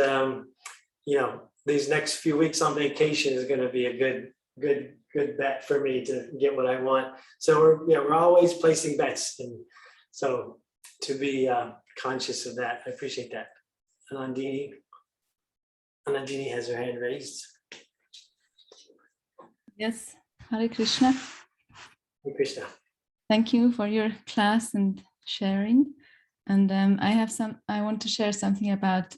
these next few weeks on vacation is going to be a good bet for me to get what I want. So we're always placing bets, and so to be conscious of that, I appreciate that. Anandini has her hand raised. Yes, Hare Krishna. Hey, Krishna. Thank you for your class and sharing. And I want to share something about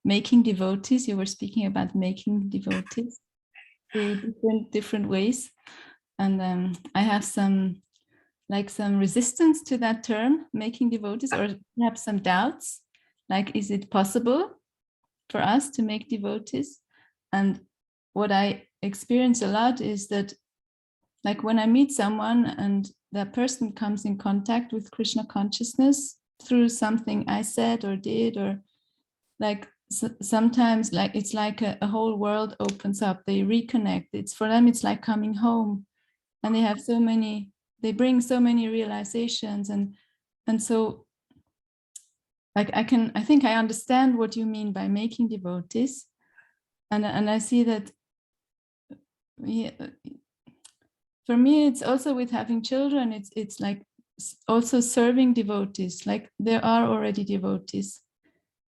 making devotees. You were speaking about making devotees through different ways. And I have some resistance to that term, making devotees, or perhaps some doubts. Like, is it possible for us to make devotees? And what I experience a lot is that, like, when I meet someone and that person comes in contact with Krishna consciousness through something I said or did, or like sometimes like it's like a whole world opens up, they reconnect. It's for them, it's like coming home, and they bring so many realizations, and so like I think I understand what you mean by making devotees, and I see that. Yeah, for me, it's also with having children. It's like also serving devotees. Like, there are already devotees,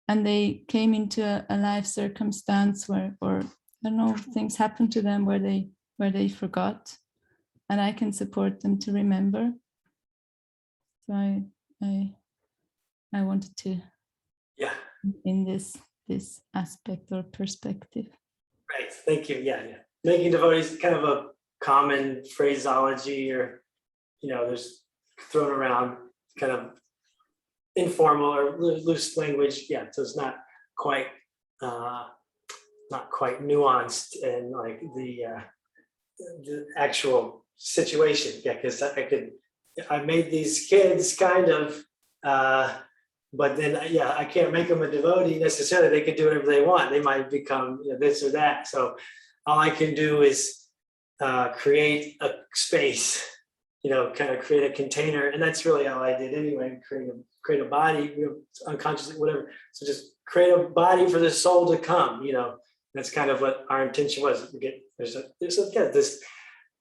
and they came into a life circumstance where, or I don't know, things happened to them where they forgot, and I can support them to remember. So I wanted to, in this aspect or perspective. Right. Thank you. Yeah. Making devotees, kind of a common phraseology, or there's thrown around, kind of informal or loose language. Yeah. So it's not quite nuanced and like the actual situation. Yeah, because I made these kids kind of, but then I can't make them a devotee necessarily. They could do whatever they want. They might become this or that. So all I can do is create a space kind of create a container, and that's really all I did anyway, create a body, unconsciously, whatever. So just create a body for the soul to come, that's kind of what our intention was. This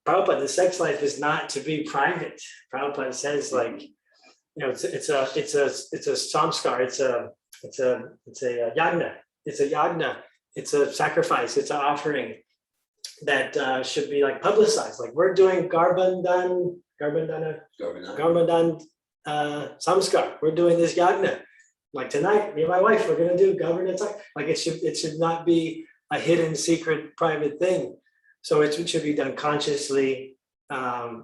Prabhupada, the sex life is not to be private. Prabhupada says it's a samskar, it's a yagna, it's a sacrifice, it's an offering that should be like publicized. Like we're doing Garbandhan samskar. We're doing this yagna. Like tonight, me and my wife, we're gonna do Garbandhan. Like it should not be a hidden, secret, private thing. So it should be done consciously. And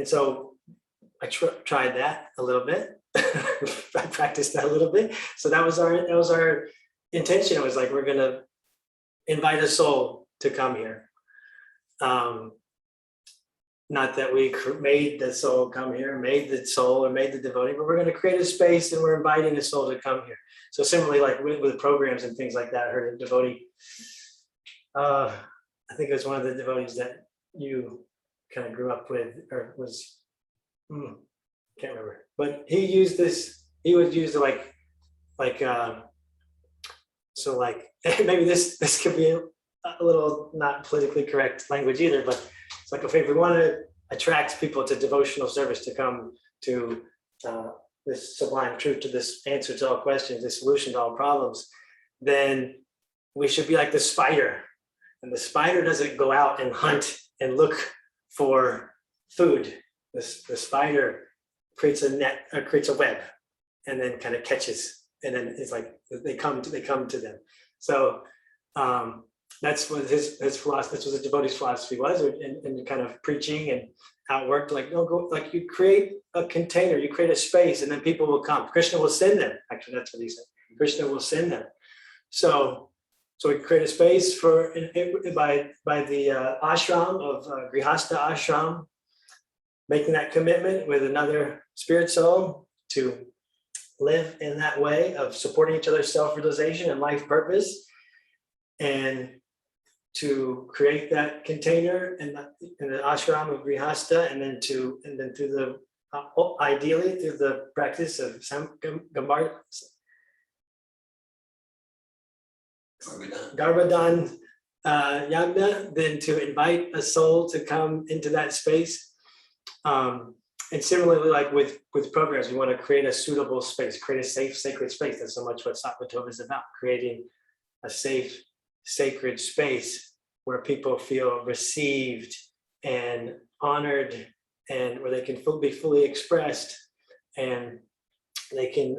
so I tried that a little bit. I practiced that a little bit. So that was our intention. It was like, we're gonna invite a soul to come here. Not that we made the soul come here, made the soul or made the devotee, but we're going to create a space and we're inviting the soul to come here. So similarly, like with programs and things like that, I heard a devotee, I think it was one of the devotees that you kind of grew up with, or was, can't remember, but he used this, he would use it so like, maybe this could be a little not politically correct language either, but it's like, if we want to attract people to devotional service, to come to this sublime truth, to this answer to all questions, this solution to all problems, then we should be like the spider. And the spider doesn't go out and hunt and look for food. The spider creates a net, or creates a web, and then kind of catches. And then it's like they come to them. So that's what his philosophy, that's what the devotee's philosophy was, and kind of preaching and how it worked. Like, no, go, like you create a container, you create a space, and then people will come. Krishna will send them. Actually, that's what he said. Krishna will send them. So we create a space by the ashram of Grihastha ashram, making that commitment with another spirit soul to live in that way of supporting each other's self-realization and life purpose, and to create that container in the ashram of Grihastha, and then through the ideally through the practice of Garbandhan yagna, then to invite a soul to come into that space. And similarly, like with programs, we want to create a suitable space, create a safe, sacred space. That's so much what Sattva is about, creating a safe, sacred space where people feel received and honored, and where they can be fully expressed, and they can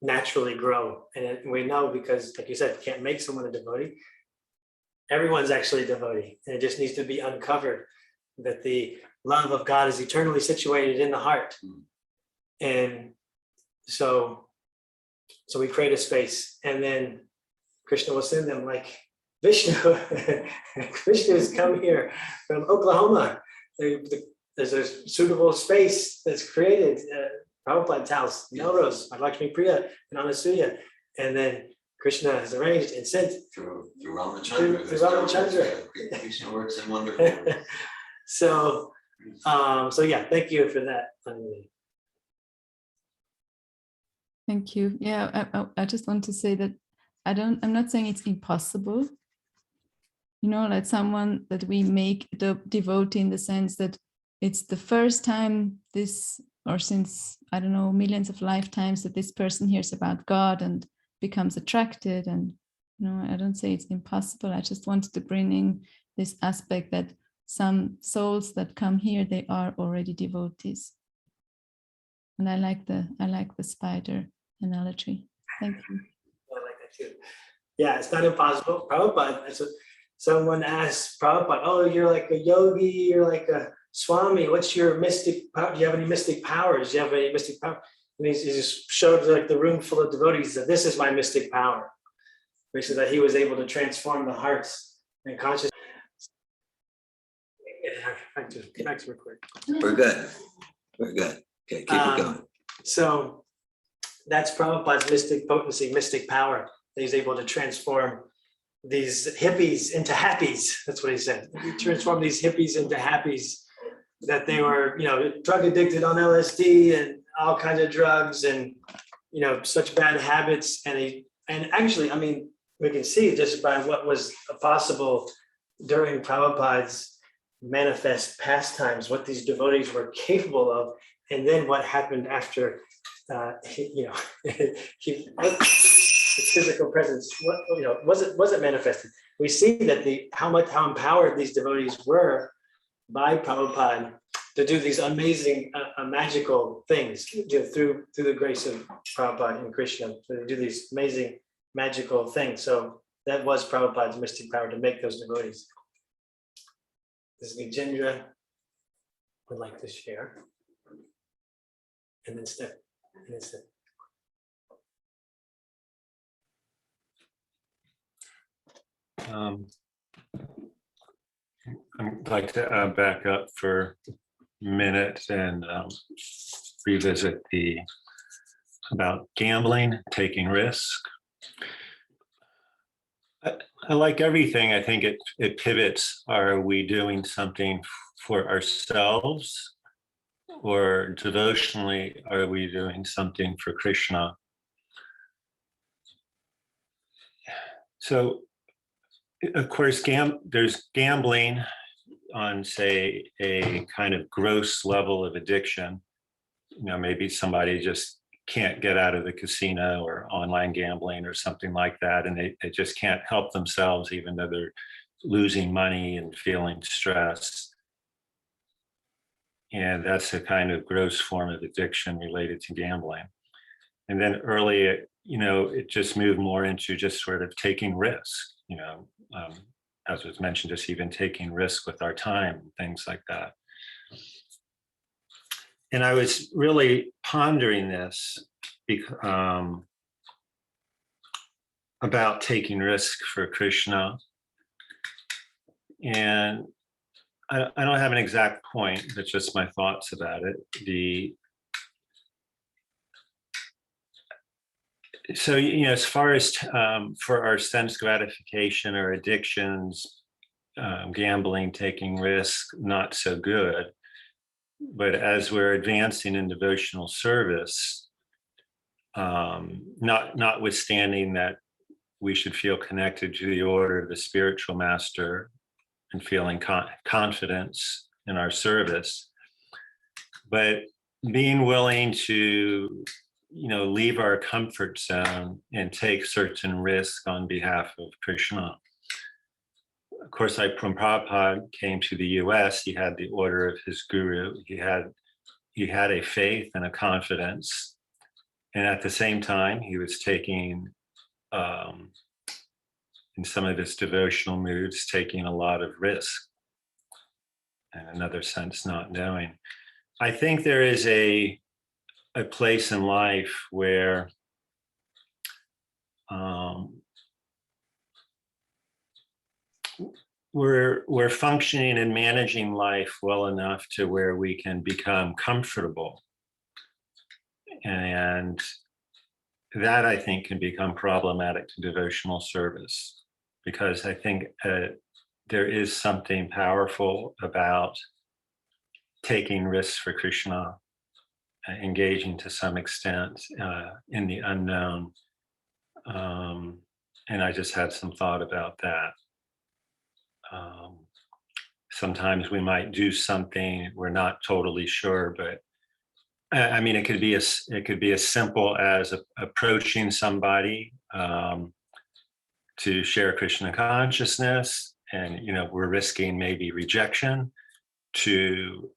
naturally grow. And we know, because like you said, you can't make someone a devotee. Everyone's actually a devotee, and it just needs to be uncovered that the love of God is eternally situated in the heart. And so we create a space, and then Krishna will send them, like Vishnu. Krishna has come here from Oklahoma. There's a suitable space that's created, Prabhupada's house, Melrose, Lakshmi Priya, and Anasuya. And then Krishna has arranged and sent through Ramachandra. Through Ramachandra. Krishna works in wonderful ways. So yeah, thank you for that. Thank you. Yeah, I just want to say that I'm not saying it's impossible. Like someone that we make the devotee, in the sense that it's the first time or since, I don't know, millions of lifetimes, that this person hears about God and becomes attracted. And, I don't say it's impossible. I just wanted to bring in this aspect that some souls that come here, they are already devotees. And I like the spider analogy. Thank you. I like that too. Yeah, it's not impossible. Prabhupada, someone asked Prabhupada, oh, you're like a yogi, you're like a Swami, what's your mystic power? Do you have any mystic powers? Do you have any mystic power? And he just showed like the room full of devotees that this is my mystic power. Basically, that he was able to transform the hearts and consciousness. Back to record. We're good. Okay, keep it going. So that's Prabhupada's mystic potency, mystic power. He's able to transform these hippies into happies. That's what he said. He transformed these hippies into happies that they were, drug addicted on LSD and all kinds of drugs and, such bad habits. And actually, I mean, we can see just by what was possible during Prabhupada's manifest pastimes, what these devotees were capable of, and then what happened after, his physical presence, wasn't manifested. We see that how empowered these devotees were by Prabhupada to do these amazing, magical things through the grace of Prabhupada and Krishna, to do these amazing magical things. So that was Prabhupada's mystic power to make those devotees. This is Gajendra would like to share. And then Steph. I'd like to back up for a minute and revisit about gambling, taking risk. I like everything. I think it pivots. Are we doing something for ourselves, or devotionally, are we doing something for Krishna? So, of course, there's gambling on, say, a kind of gross level of addiction. Maybe somebody just can't get out of the casino or online gambling or something like that, and they just can't help themselves, even though they're losing money and feeling stress. And that's a kind of gross form of addiction related to gambling. And then early, it just moved more into just sort of taking risk, as was mentioned, just even taking risk with our time, things like that. And I was really pondering this about taking risk for Krishna. And I don't have an exact point, but just my thoughts about it. So, as far as for our sense gratification or addictions, gambling, taking risk, not so good. But as we're advancing in devotional service, notwithstanding that we should feel connected to the order of the spiritual master and feeling confidence in our service, but being willing to leave our comfort zone and take certain risk on behalf of Krishna. Of course, when Prabhupada came to the US, he had the order of his guru. He had a faith and a confidence. And at the same time, he was taking, in some of his devotional moods, taking a lot of risk. In another sense, not knowing. I think there is a place in life where we're functioning and managing life well enough to where we can become comfortable. And that, I think, can become problematic to devotional service, because I think there is something powerful about taking risks for Krishna, engaging to some extent in the unknown. And I just had some thought about that. Sometimes we might do something we're not totally sure, but I mean, it could be as simple as approaching somebody to share Krishna consciousness, and we're risking maybe rejection, to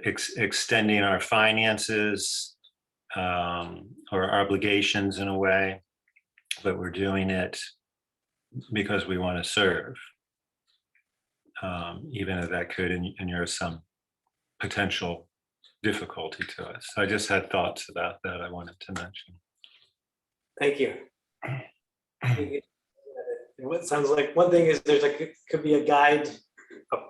extending our finances or obligations in a way, but we're doing it because we want to serve, even if that could inure some potential difficulty to us. I just had thoughts about that I wanted to mention. Thank you. What sounds like one thing is could be a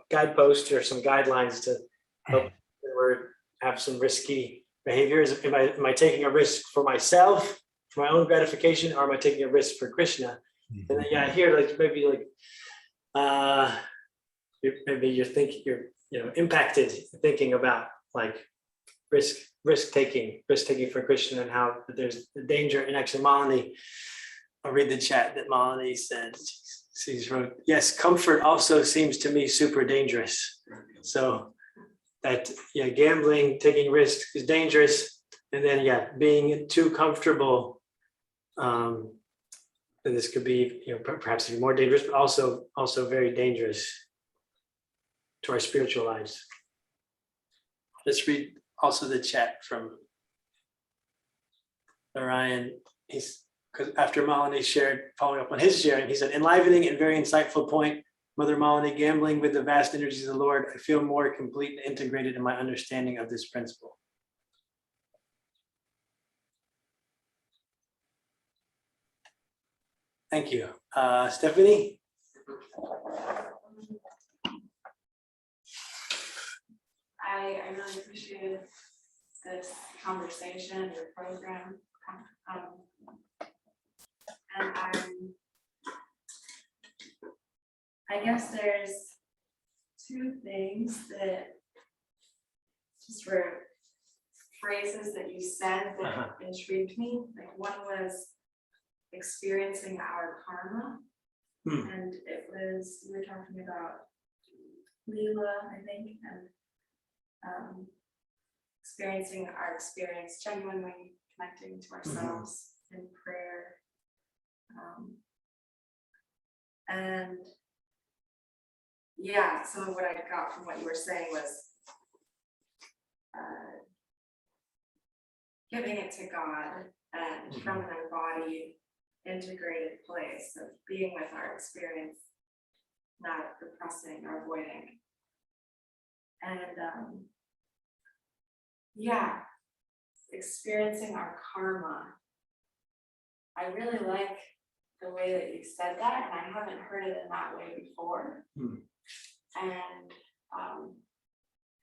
guidepost or some guidelines to help or have some risky behaviors. Am I taking a risk for myself, for my own gratification, or am I taking a risk for Krishna? And then, yeah, here maybe maybe you're thinking, you're impacted thinking about like risk taking for Krishna, and how there's the danger. And actually Malini, I'll read the chat that Malini said. She wrote, yes, comfort also seems to me super dangerous. So that, yeah, gambling, taking risks is dangerous. And then, yeah, being too comfortable, then this could be, perhaps even more dangerous, but also very dangerous to our spiritual lives. Let's read also the chat from Narayan. Because after Malini shared, following up on his sharing, he said, enlivening and very insightful point, Mother Malini, gambling with the vast energies of the Lord, I feel more complete and integrated in my understanding of this principle. Thank you. Stephanie? I really appreciated this conversation, your program. And I guess there's two things that just were phrases that you said that intrigued me. Like one was experiencing our karma. And it was, you were talking about Leela, I think, and experiencing our experience, genuinely connecting to ourselves in prayer. And yeah, some of what I got from what you were saying was giving it to God and from an embodied, integrated place of being with our experience, not repressing or avoiding. And yeah, experiencing our karma. I really like the way that you said that, and I haven't heard it in that way before. And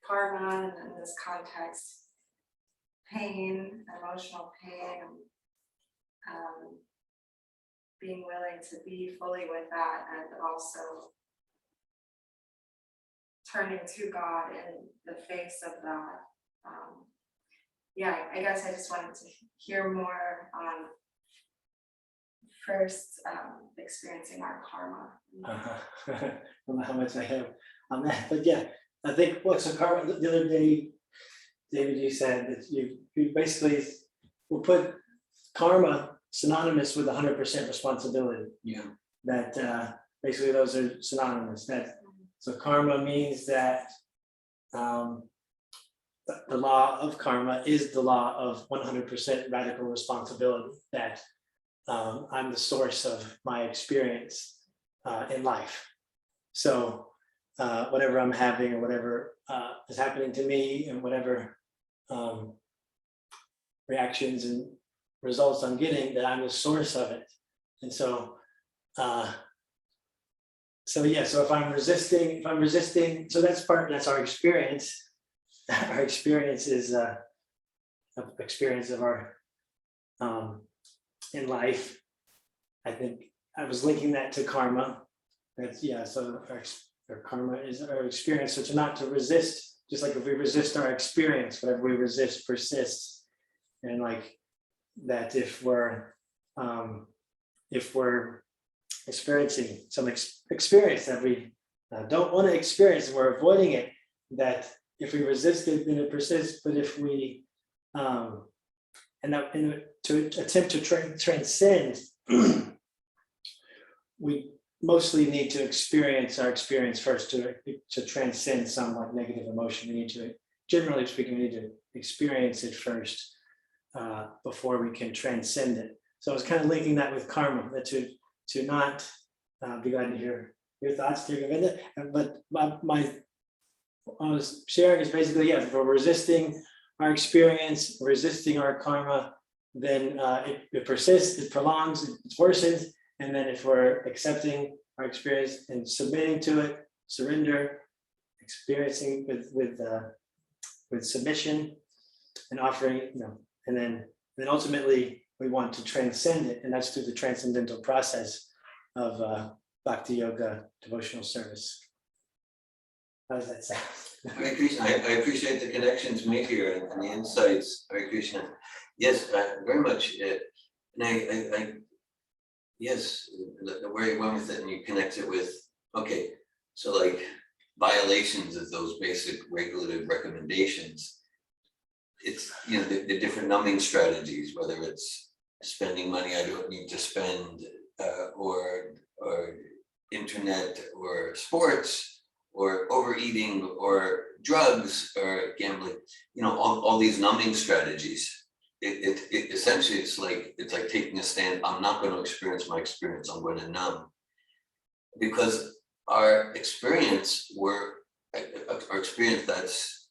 karma in this context, pain, emotional pain, being willing to be fully with that, and also turning to God in the face of that. Yeah, I guess I just wanted to hear more on first experiencing our karma. I don't know how much I have on that, but yeah, I think what's a karma, the other day, David, you said that you basically will put karma synonymous with 100% responsibility. Yeah. That basically those are synonymous. So karma means that the law of karma is the law of 100% radical responsibility, that I'm the source of my experience in life. So whatever I'm having, or whatever is happening to me, and whatever reactions and results I'm getting, that I'm the source of it. And so so if I'm resisting, so that's our experience. Our experience is an experience of our in life. I think I was linking that to karma. So our karma is our experience. So not to resist, just like if we resist our experience, whatever we resist persists. And like that, if we're experiencing some experience that we don't want to experience, and we're avoiding it, that if we resist it, then it persists. But if we to attempt to transcend, we mostly need to experience our experience first to transcend some like negative emotion. We need to, generally speaking, we need to experience it first before we can transcend it. So I was kind of linking that with karma, that to not be glad to hear your thoughts, dear Govinda. But my I was sharing is basically, if we're resisting our experience, resisting our karma, then it persists, it prolongs, it worsens. And then if we're accepting our experience and submitting to it, surrender, experiencing with submission and offering, and then ultimately we want to transcend it, and that's through the transcendental process of bhakti yoga devotional service. How does that sound? Hare Krishna, I appreciate the connections made here and the insights, Hare Krishna. Yes, very much. And I yes, where you went with it and you connect it with, okay, so like violations of those basic regulative recommendations, it's, you know, the different numbing strategies, whether it's spending money I don't need to spend, or internet or sports or overeating or drugs or gambling, you know, all these numbing strategies. It essentially it's like taking a stand. I'm not going to experience my experience. I'm going to numb, because our experience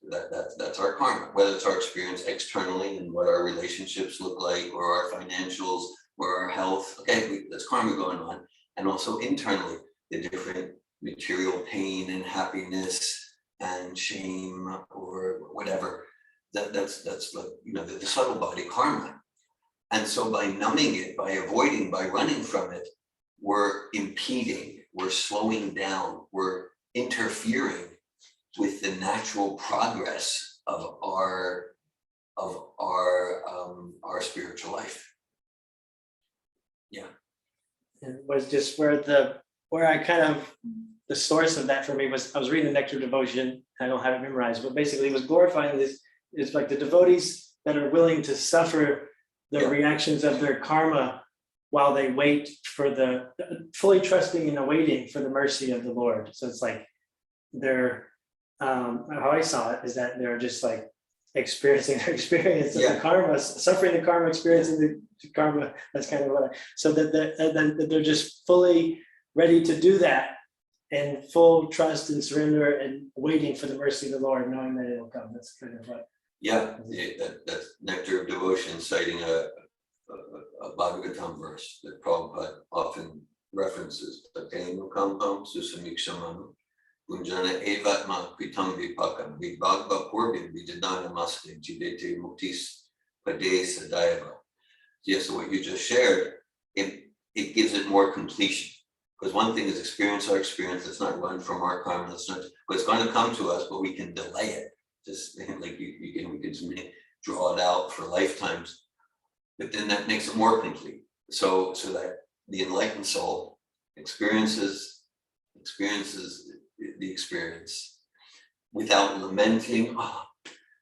that's our karma. Whether it's our experience externally and what our relationships look like, or our financials, or our health. Okay, that's karma going on, and also internally the different material pain and happiness and shame or whatever. That's like, you know, the subtle body karma. And so by numbing it, by avoiding, by running from it, we're impeding, we're slowing down, we're interfering with the natural progress of our spiritual life. Yeah. And it was just where I kind of, the source of that for me was, I was reading the Nectar Devotion. I don't have it memorized, but basically it was glorifying this. It's like the devotees that are willing to suffer the reactions of their karma while they wait for fully trusting and awaiting for the mercy of the Lord. So it's like they're, how I saw it is that they're just like experiencing their experience of the karma, suffering the karma, experiencing the karma. That's kind of what so that they're just fully ready to do that and full trust and surrender and waiting for the mercy of the Lord, knowing that it'll come. That's kind of what. Yeah, that's Nectar of Devotion, citing a Bhagavatam verse that Prabhupada often references. Tatenu kampam susamikshamam punjana evatma kritam vipakam vidbhagva purvim vidana maste jivete muktis pade sadayava. Yes, so what you just shared, it gives it more completion. Because one thing is experience our experience. Let's not run from our karma. Let's not, but it's going to come to us, but we can delay it. Just like we can just draw it out for lifetimes, but then that makes it more complete. So that the enlightened soul experiences the experience without lamenting,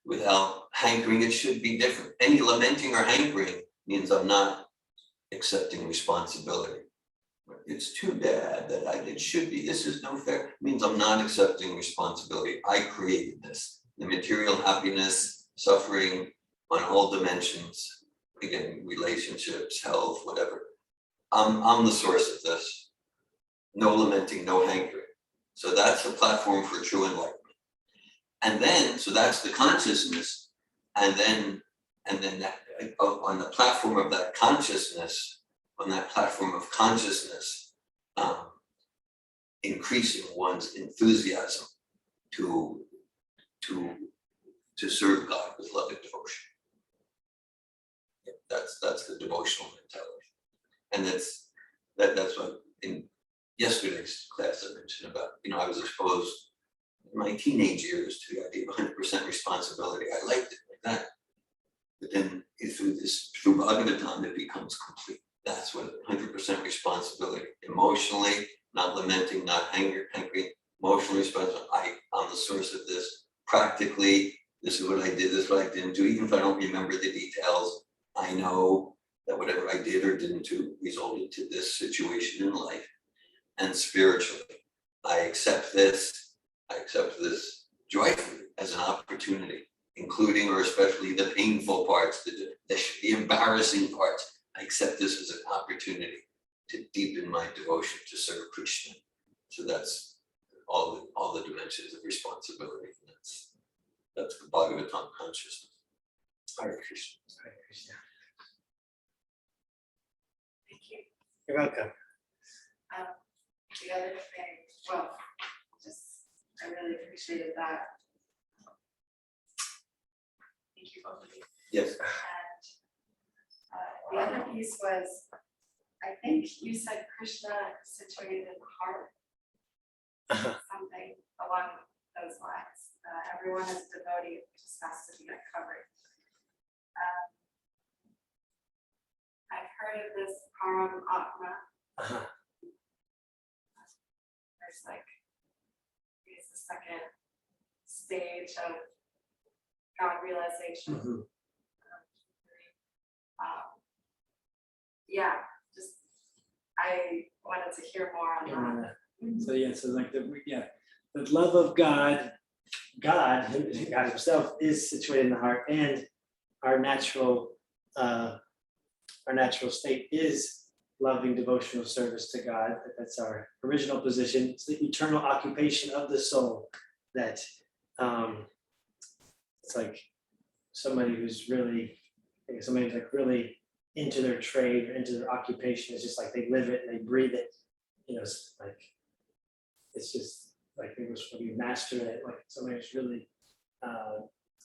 without hankering. It should be different. Any lamenting or hankering means I'm not accepting responsibility. It's too bad that it should be. This is no fair. It means I'm not accepting responsibility. I created this. The material happiness, suffering on all dimensions, again, relationships, health, whatever. I'm the source of this. No lamenting, no hankering. So that's the platform for true enlightenment. And then, so that's the consciousness. And then that, on the platform of that consciousness, increasing one's enthusiasm to serve God with love and devotion. That's the devotional mentality. And that's what in yesterday's class I mentioned about, you know, I was exposed in my teenage years to the idea of 100% responsibility. I liked it like that. But then through Bhagavatam, it becomes complete. That's what 100% responsibility. Emotionally, not lamenting, not hankering, emotionally responsible. I'm the source of this. Practically, this is what I did, this is what I didn't do. Even if I don't remember the details, I know that whatever I did or didn't do resulted to this situation in life. And spiritually, I accept this joyfully as an opportunity, including or especially the painful parts, the embarrassing parts. I accept this as an opportunity to deepen my devotion to serve Krishna. So that's all the dimensions of responsibility. That's the Bhagavatam consciousness. Hare Krishna. Hare Krishna. Thank you. You're welcome. The other thing, well, I really appreciated that. Thank you both of you. Yes. And the other piece was, I think you said Krishna is situated in the heart. Something along those everyone as a devotee just has to be uncovered. I've heard of this Parampara. Uh-huh. There's like, it's the second stage of God realization. Mhm. Yeah, just I wanted to hear more on that. So yeah, so like the love of God Himself is situated in the heart, and our natural state is loving devotional service to God. That's our original position. It's the eternal occupation of the soul that it's like somebody who's really really into their trade or into their occupation. It's just like they live it and they breathe it. It's like it's just like they was when you master it, like somebody who's really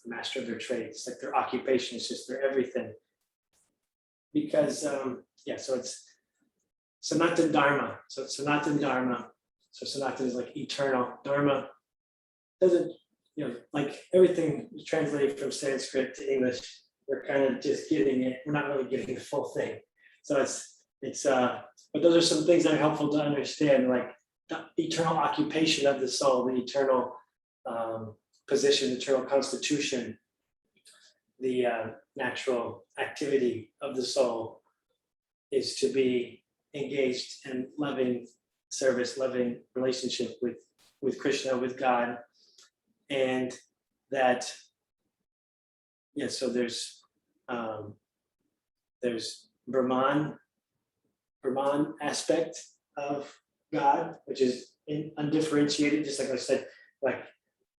master of their trade. It's like their occupation is just their everything. Because so it's Sanatan Dharma. So Sanatan Dharma. So Sanatan is like eternal. Dharma doesn't, like everything translated from Sanskrit to English, we're kind of just getting it. We're not really getting the full thing. So it's but those are some things that are helpful to understand, like the eternal occupation of the soul, the eternal position, the eternal constitution, the natural activity of the soul is to be engaged in loving service, loving relationship with Krishna, with God. And that, so there's Brahman aspect of God, which is undifferentiated, just like I said, like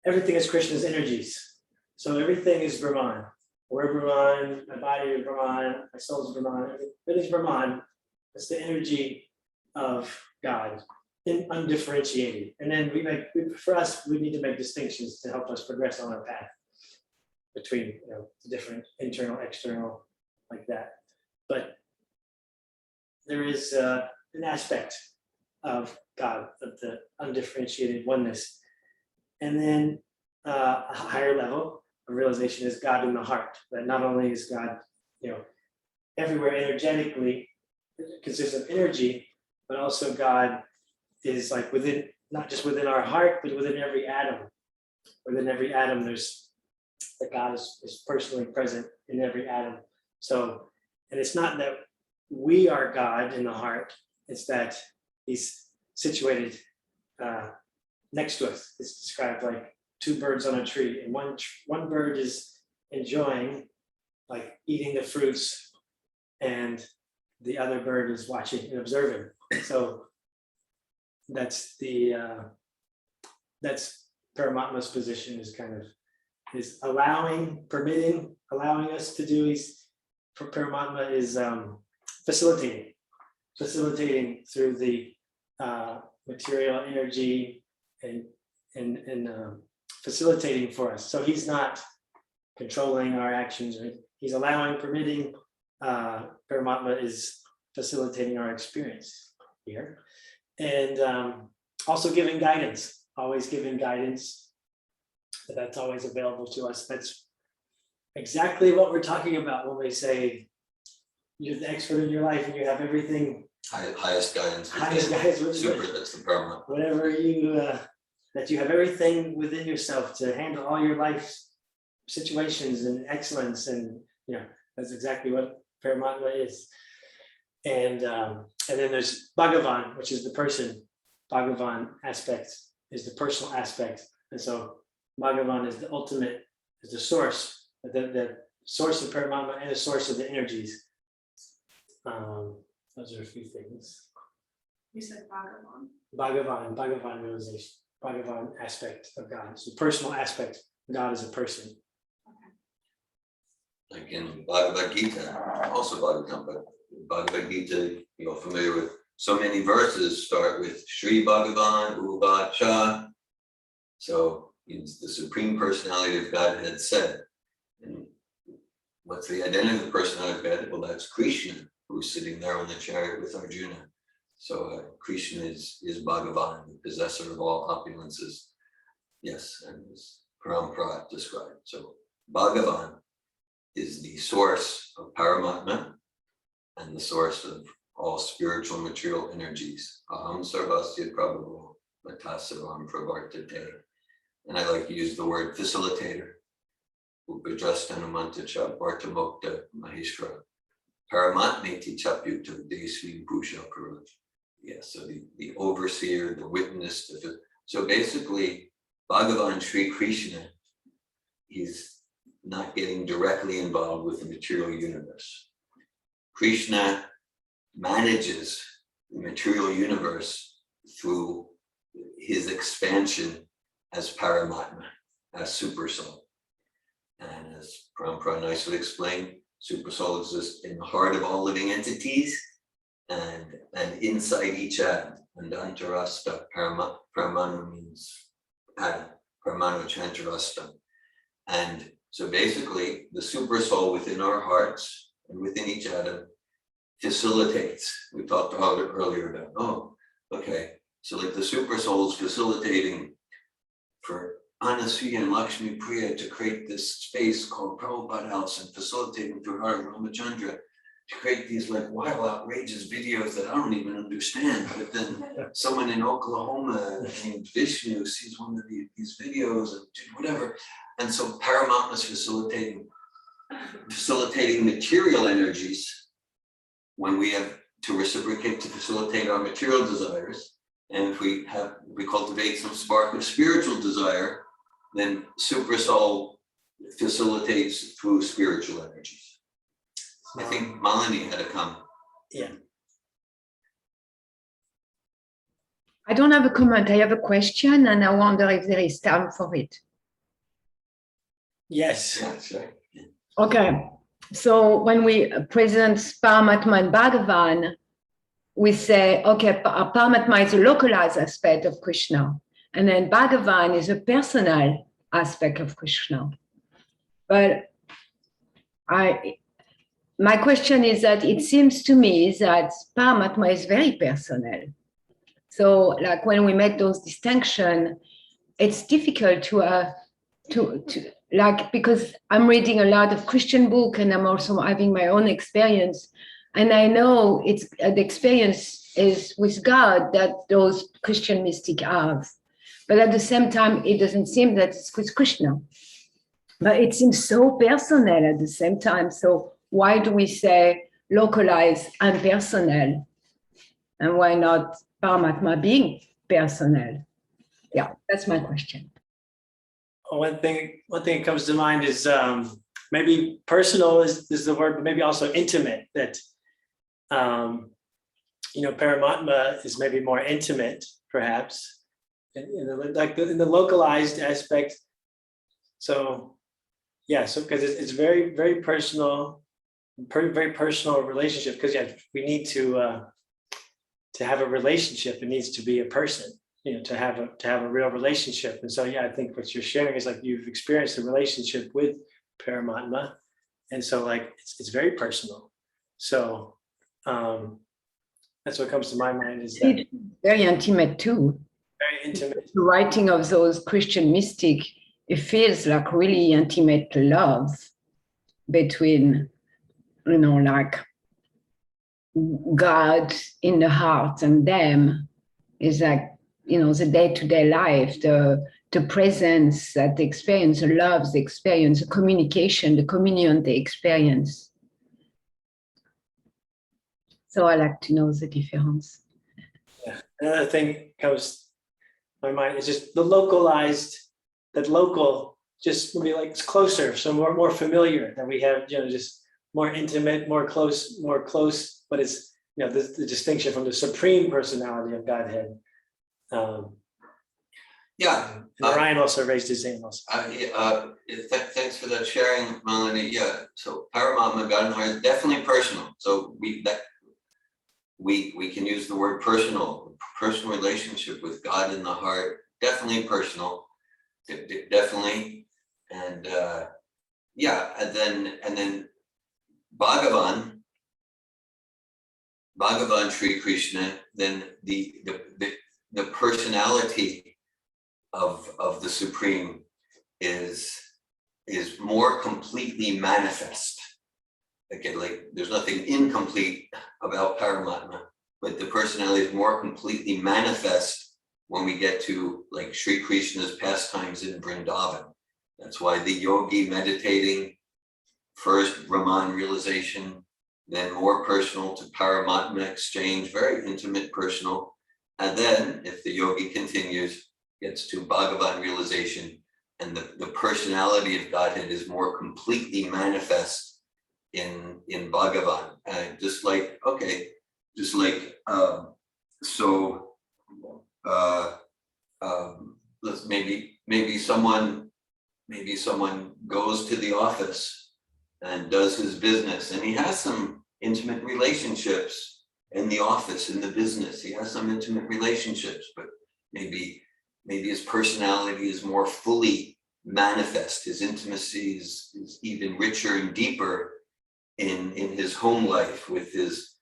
everything is Krishna's energies. So everything is Brahman. We're Brahman, my body is Brahman, my soul is Brahman, everything's Brahman. It's the energy of God, undifferentiated. And then for us, we need to make distinctions to help us progress on our path between different internal, external, like that. But there is an aspect of God, of the undifferentiated oneness. And then a higher level of realization is God in the heart. That not only is God, everywhere energetically, it consists of energy, but also God is like within, not just within our heart, but within every atom. Within every atom, there's that God is personally present in every atom. So, and it's not that we are God in the heart, it's that He's situated next to us. It's described like two birds on a tree, and one bird is enjoying, like eating the fruits, and the other bird is watching and observing. So that's that's Paramatma's position, is allowing us to do. For Paramatma is facilitating through the material energy and facilitating for us. So he's not controlling our actions, right? He's allowing, permitting. Paramatma is facilitating our experience here, and also giving guidance, always giving guidance. That's always available to us. That's exactly what we're talking about when we say you're the expert in your life and you have everything. Highest guidance. Super, that's the paramount. Whatever that you have everything within yourself to handle all your life's situations and excellence, and that's exactly what Paramatma is. And then there's Bhagavan, which is the person. Bhagavan aspect is the personal aspect, and so Bhagavan is the ultimate, is the source, the source of Paramatma and the source of the energies. Those are a few things. You said Bhagavan. Bhagavan realization, Bhagavan aspect of God. It's the personal aspect. God is a person. Like in Bhagavad Gita, also Bhagavatam, but Bhagavad Gita, you're familiar with, so many verses start with Sri Bhagavan Uvacha. So it's the Supreme Personality of Godhead said. And what's the identity of the personality of Godhead? Well, that's Krishna, who's sitting there on the chariot with Arjuna. So Krishna is Bhagavan, the possessor of all opulences. Yes, and his Parampara described. So Bhagavan is the source of Paramatma and the source of all spiritual material energies. Aham sarvasya prabhavo matasavam pravartate. And I like to use the word facilitator. Upadrastanamanta cha vartamokta maheshwara. Paramatmeti chapyuta desvi bhusha paraj. Yeah, so the overseer, the witness. So basically, Bhagavan Sri Krishna is not getting directly involved with the material universe. Krishna manages the material universe through his expansion as Paramatma, as Super Soul. And as Parampara nicely explained, Super Soul exists in the heart of all living entities and inside each atom. And Antarasta, Paramanu means atom, Paramanu Chantarasta. And so basically, the Super Soul within our hearts and within each atom facilitates. We talked about it earlier about, oh, okay. So like the Super Soul is facilitating for Anasuya and Lakshmi Priya to create this space called Prabhupada House and facilitating through her Ramachandra to create these like wild, outrageous videos that I don't even understand. But then someone in Oklahoma named Vishnu sees one of these videos and whatever. And so Paramatma is facilitating material energies when we have to reciprocate to facilitate our material desires. And if we cultivate some spark of spiritual desire, then Super Soul facilitates through spiritual energies. I think Malini had to come. Yeah. I don't have a comment. I have a question, and I wonder if there is time for it. Yes. Yeah, sure. Okay. So when we present Paramatma and Bhagavan, we say, okay, Paramatma is a localized aspect of Krishna, and then Bhagavan is a personal aspect of Krishna. But my question is that it seems to me that Paramatma is very personal. So like when we make those distinctions, it's difficult to like, because I'm reading a lot of Christian book and I'm also having my own experience. And I know it's the experience is with God that those Christian mystics have. But at the same time, it doesn't seem that it's with Krishna. But it seems so personal at the same time. So why do we say localized and personal? And why not Paramatma being personal? Yeah, that's my question. One thing that comes to mind is maybe personal is the word, but maybe also intimate. That Paramatma is maybe more intimate, perhaps, in the localized aspect. So yeah, so because it's very, very personal, very personal relationship. Because we need to have a relationship. It needs to be a person. To have a real relationship. And so, I think what you're sharing is like you've experienced a relationship with Paramatma. And so like, it's very personal. So that's what comes to my mind is that It's very intimate too. very intimate. The writing of those Christian mystics, it feels like really intimate love between, like God in the heart and them is like, the day-to-day life, the presence that they experience, the love they experience, the communication, the communion they experience. So I like to know the difference. Yeah. Another thing comes to my mind is just the localized, that local, just maybe like it's closer, so more familiar, that we have, just more intimate, more close, but it's, the distinction from the supreme personality of Godhead. Ryan also raised his hand also. Thanks for that sharing, Melanie. Yeah, so Paramatma, God and heart is definitely personal. So we can use the word personal relationship with God in the heart. Definitely personal, definitely, and and then Bhagavan Sri Krishna, then the personality of the Supreme is more completely manifest. Again, like there's nothing incomplete about Paramatma, but the personality is more completely manifest when we get to like Sri Krishna's pastimes in Vrindavan. That's why the yogi meditating, first Brahman realization, then more personal to Paramatma exchange, very intimate, personal. And then if the yogi continues, gets to Bhagavan realization, and the personality of Godhead is more completely manifest in Bhagavan. Just like, okay, just like, let's maybe someone goes to the office and does his business, and he has some intimate relationships in the office, in the business. He has some intimate relationships, but maybe his personality is more fully manifest. His intimacy is even richer and deeper in his home life with his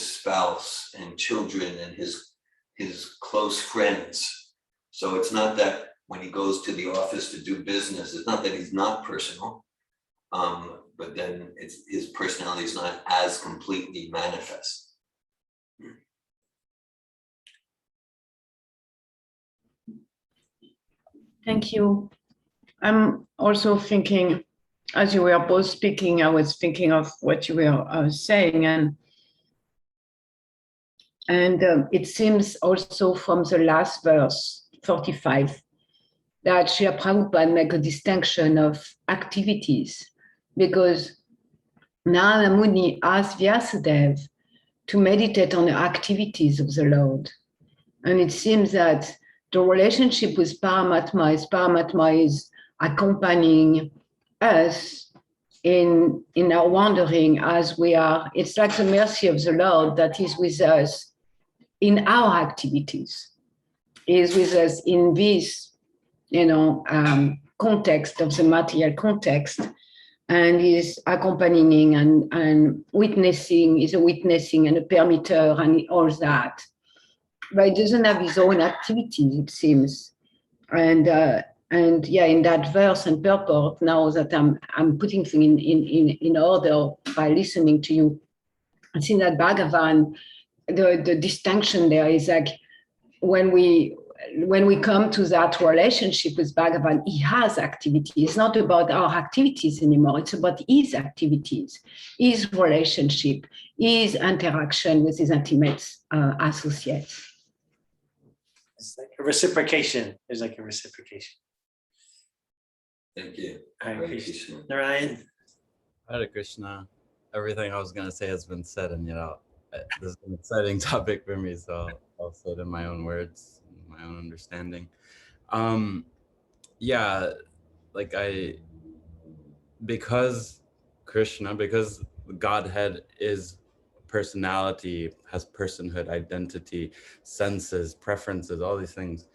spouse and children and his close friends. So it's not that when he goes to the office to do business, it's not that he's not personal, but then his personality is not as completely manifest. Thank you. I'm also thinking, as you were both speaking, I was thinking of what you were saying, and it seems also from the last verse, 45, that Srila Prabhupada make a distinction of activities, because Narada Muni asked Vyasadeva to meditate on the activities of the Lord. And it seems that the relationship with Paramatma is accompanying us in our wandering as we are. It's like the mercy of the Lord that is with us in our activities, is with us in this, context of the material context, and is accompanying and witnessing, is a witnessing and a permitter and all that. But it doesn't have his own activities, it seems. And yeah, in that verse and purport, now that I'm putting things in order by listening to you, it's in that Bhagavan, the distinction there is like when we come to that relationship with Bhagavan, he has activity. It's not about our activities anymore. It's about his activities, his relationship, his interaction with his intimate associates. It's like a reciprocation. There's like a reciprocation. Thank you. Hare Krishna. Narayan. Hare Krishna. Everything I was going to say has been said, and this is an exciting topic for me, so I'll say it in my own words, my own understanding. Because Godhead is personality, has personhood, identity, senses, preferences, all these things,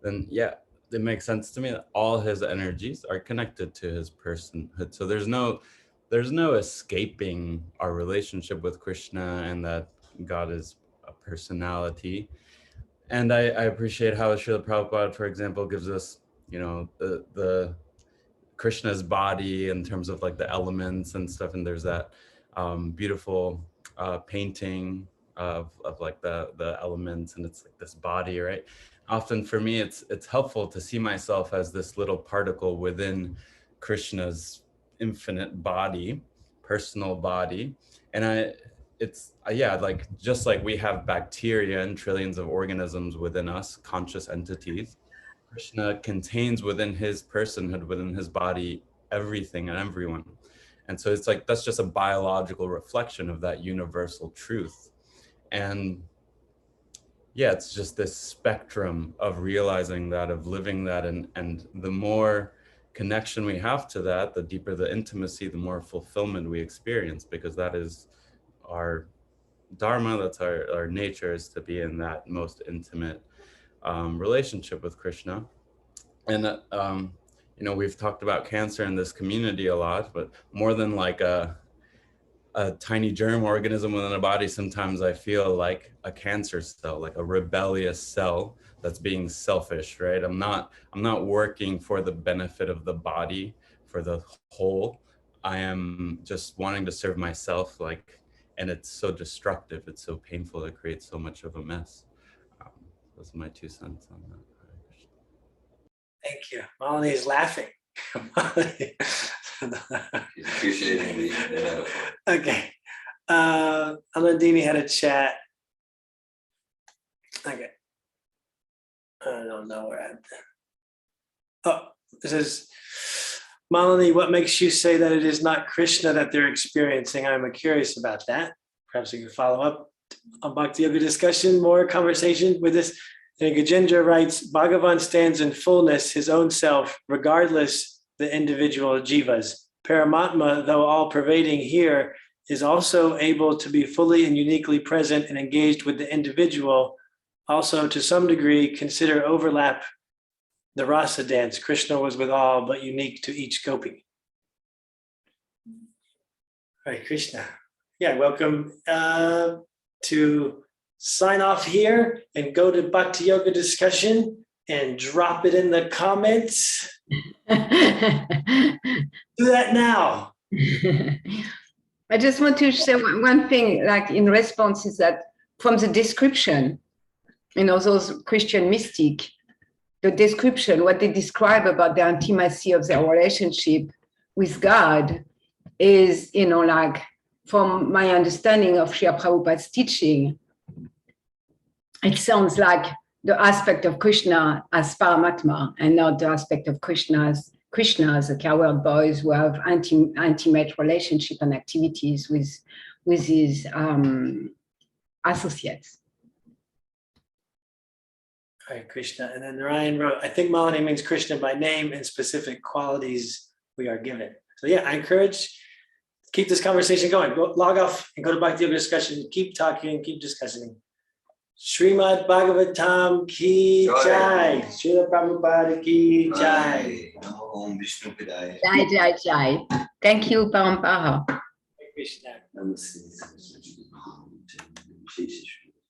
then it makes sense to me that all his energies are connected to his personhood. So there's no escaping our relationship with Krishna, and that God is a personality. And I appreciate how Srila Prabhupada, for example, gives us, the Krishna's body in terms of like the elements and stuff. And there's that beautiful painting of like the elements, and it's like this body, right? Often for me, it's helpful to see myself as this little particle within Krishna's infinite body, personal body. And like just like we have bacteria and trillions of organisms within us, conscious entities, Krishna contains within his personhood, within his body, everything and everyone. And so it's like, that's just a biological reflection of that universal truth. And it's just this spectrum of realizing that, of living that. And the more connection we have to that, the deeper the intimacy, the more fulfillment we experience, because that is our dharma, that's our nature, is to be in that most intimate relationship with Krishna. And we've talked about cancer in this community a lot, but more than like a a tiny germ organism within a body, sometimes I feel like a cancer cell, like a rebellious cell that's being selfish, right? I'm not working for the benefit of the body, for the whole. I am just wanting to serve myself, like, and it's so destructive, it's so painful, it creates so much of a mess. Those are my 2 cents on that. Thank you. Malini is laughing. He's appreciating the metaphor. Okay. Alandini had a chat. Okay. I don't know where I'm. Oh, this is Malini. What makes you say that it is not Krishna that they're experiencing? I'm curious about that. Perhaps we can follow up on Bhakti Yoga discussion, more conversation with this. And Gajendra writes, Bhagavan stands in fullness, his own self, regardless the individual jivas. Paramatma, though all-pervading here, is also able to be fully and uniquely present and engaged with the individual. Also, to some degree, consider overlap the rasa dance. Krishna was with all, but unique to each gopi. All right, Krishna. Yeah, welcome to sign off here and go to Bhakti Yoga discussion and drop it in the comments. Do that now. I just want to say one thing, like in response, is that from the description, those Christian mystic, the description, what they describe about the intimacy of their relationship with God is, like from my understanding of Srila Prabhupada's teaching, it sounds like the aspect of Krishna as Paramatma and not the aspect of Krishna as the cowherd boys who have intimate relationship and activities with his associates. All right, Krishna. And then Ryan wrote, I think Malini means Krishna by name and specific qualities we are given. So yeah, I encourage, keep this conversation going. Go, log off and go to Bhakti Yoga discussion. Keep talking, keep discussing. Srimad Bhagavatam ki jai. Srila Prabhupada ki jai. Om Vishnu Padaya. Jai, jai, jai. Thank you, Parampara. Krishna. Namaste.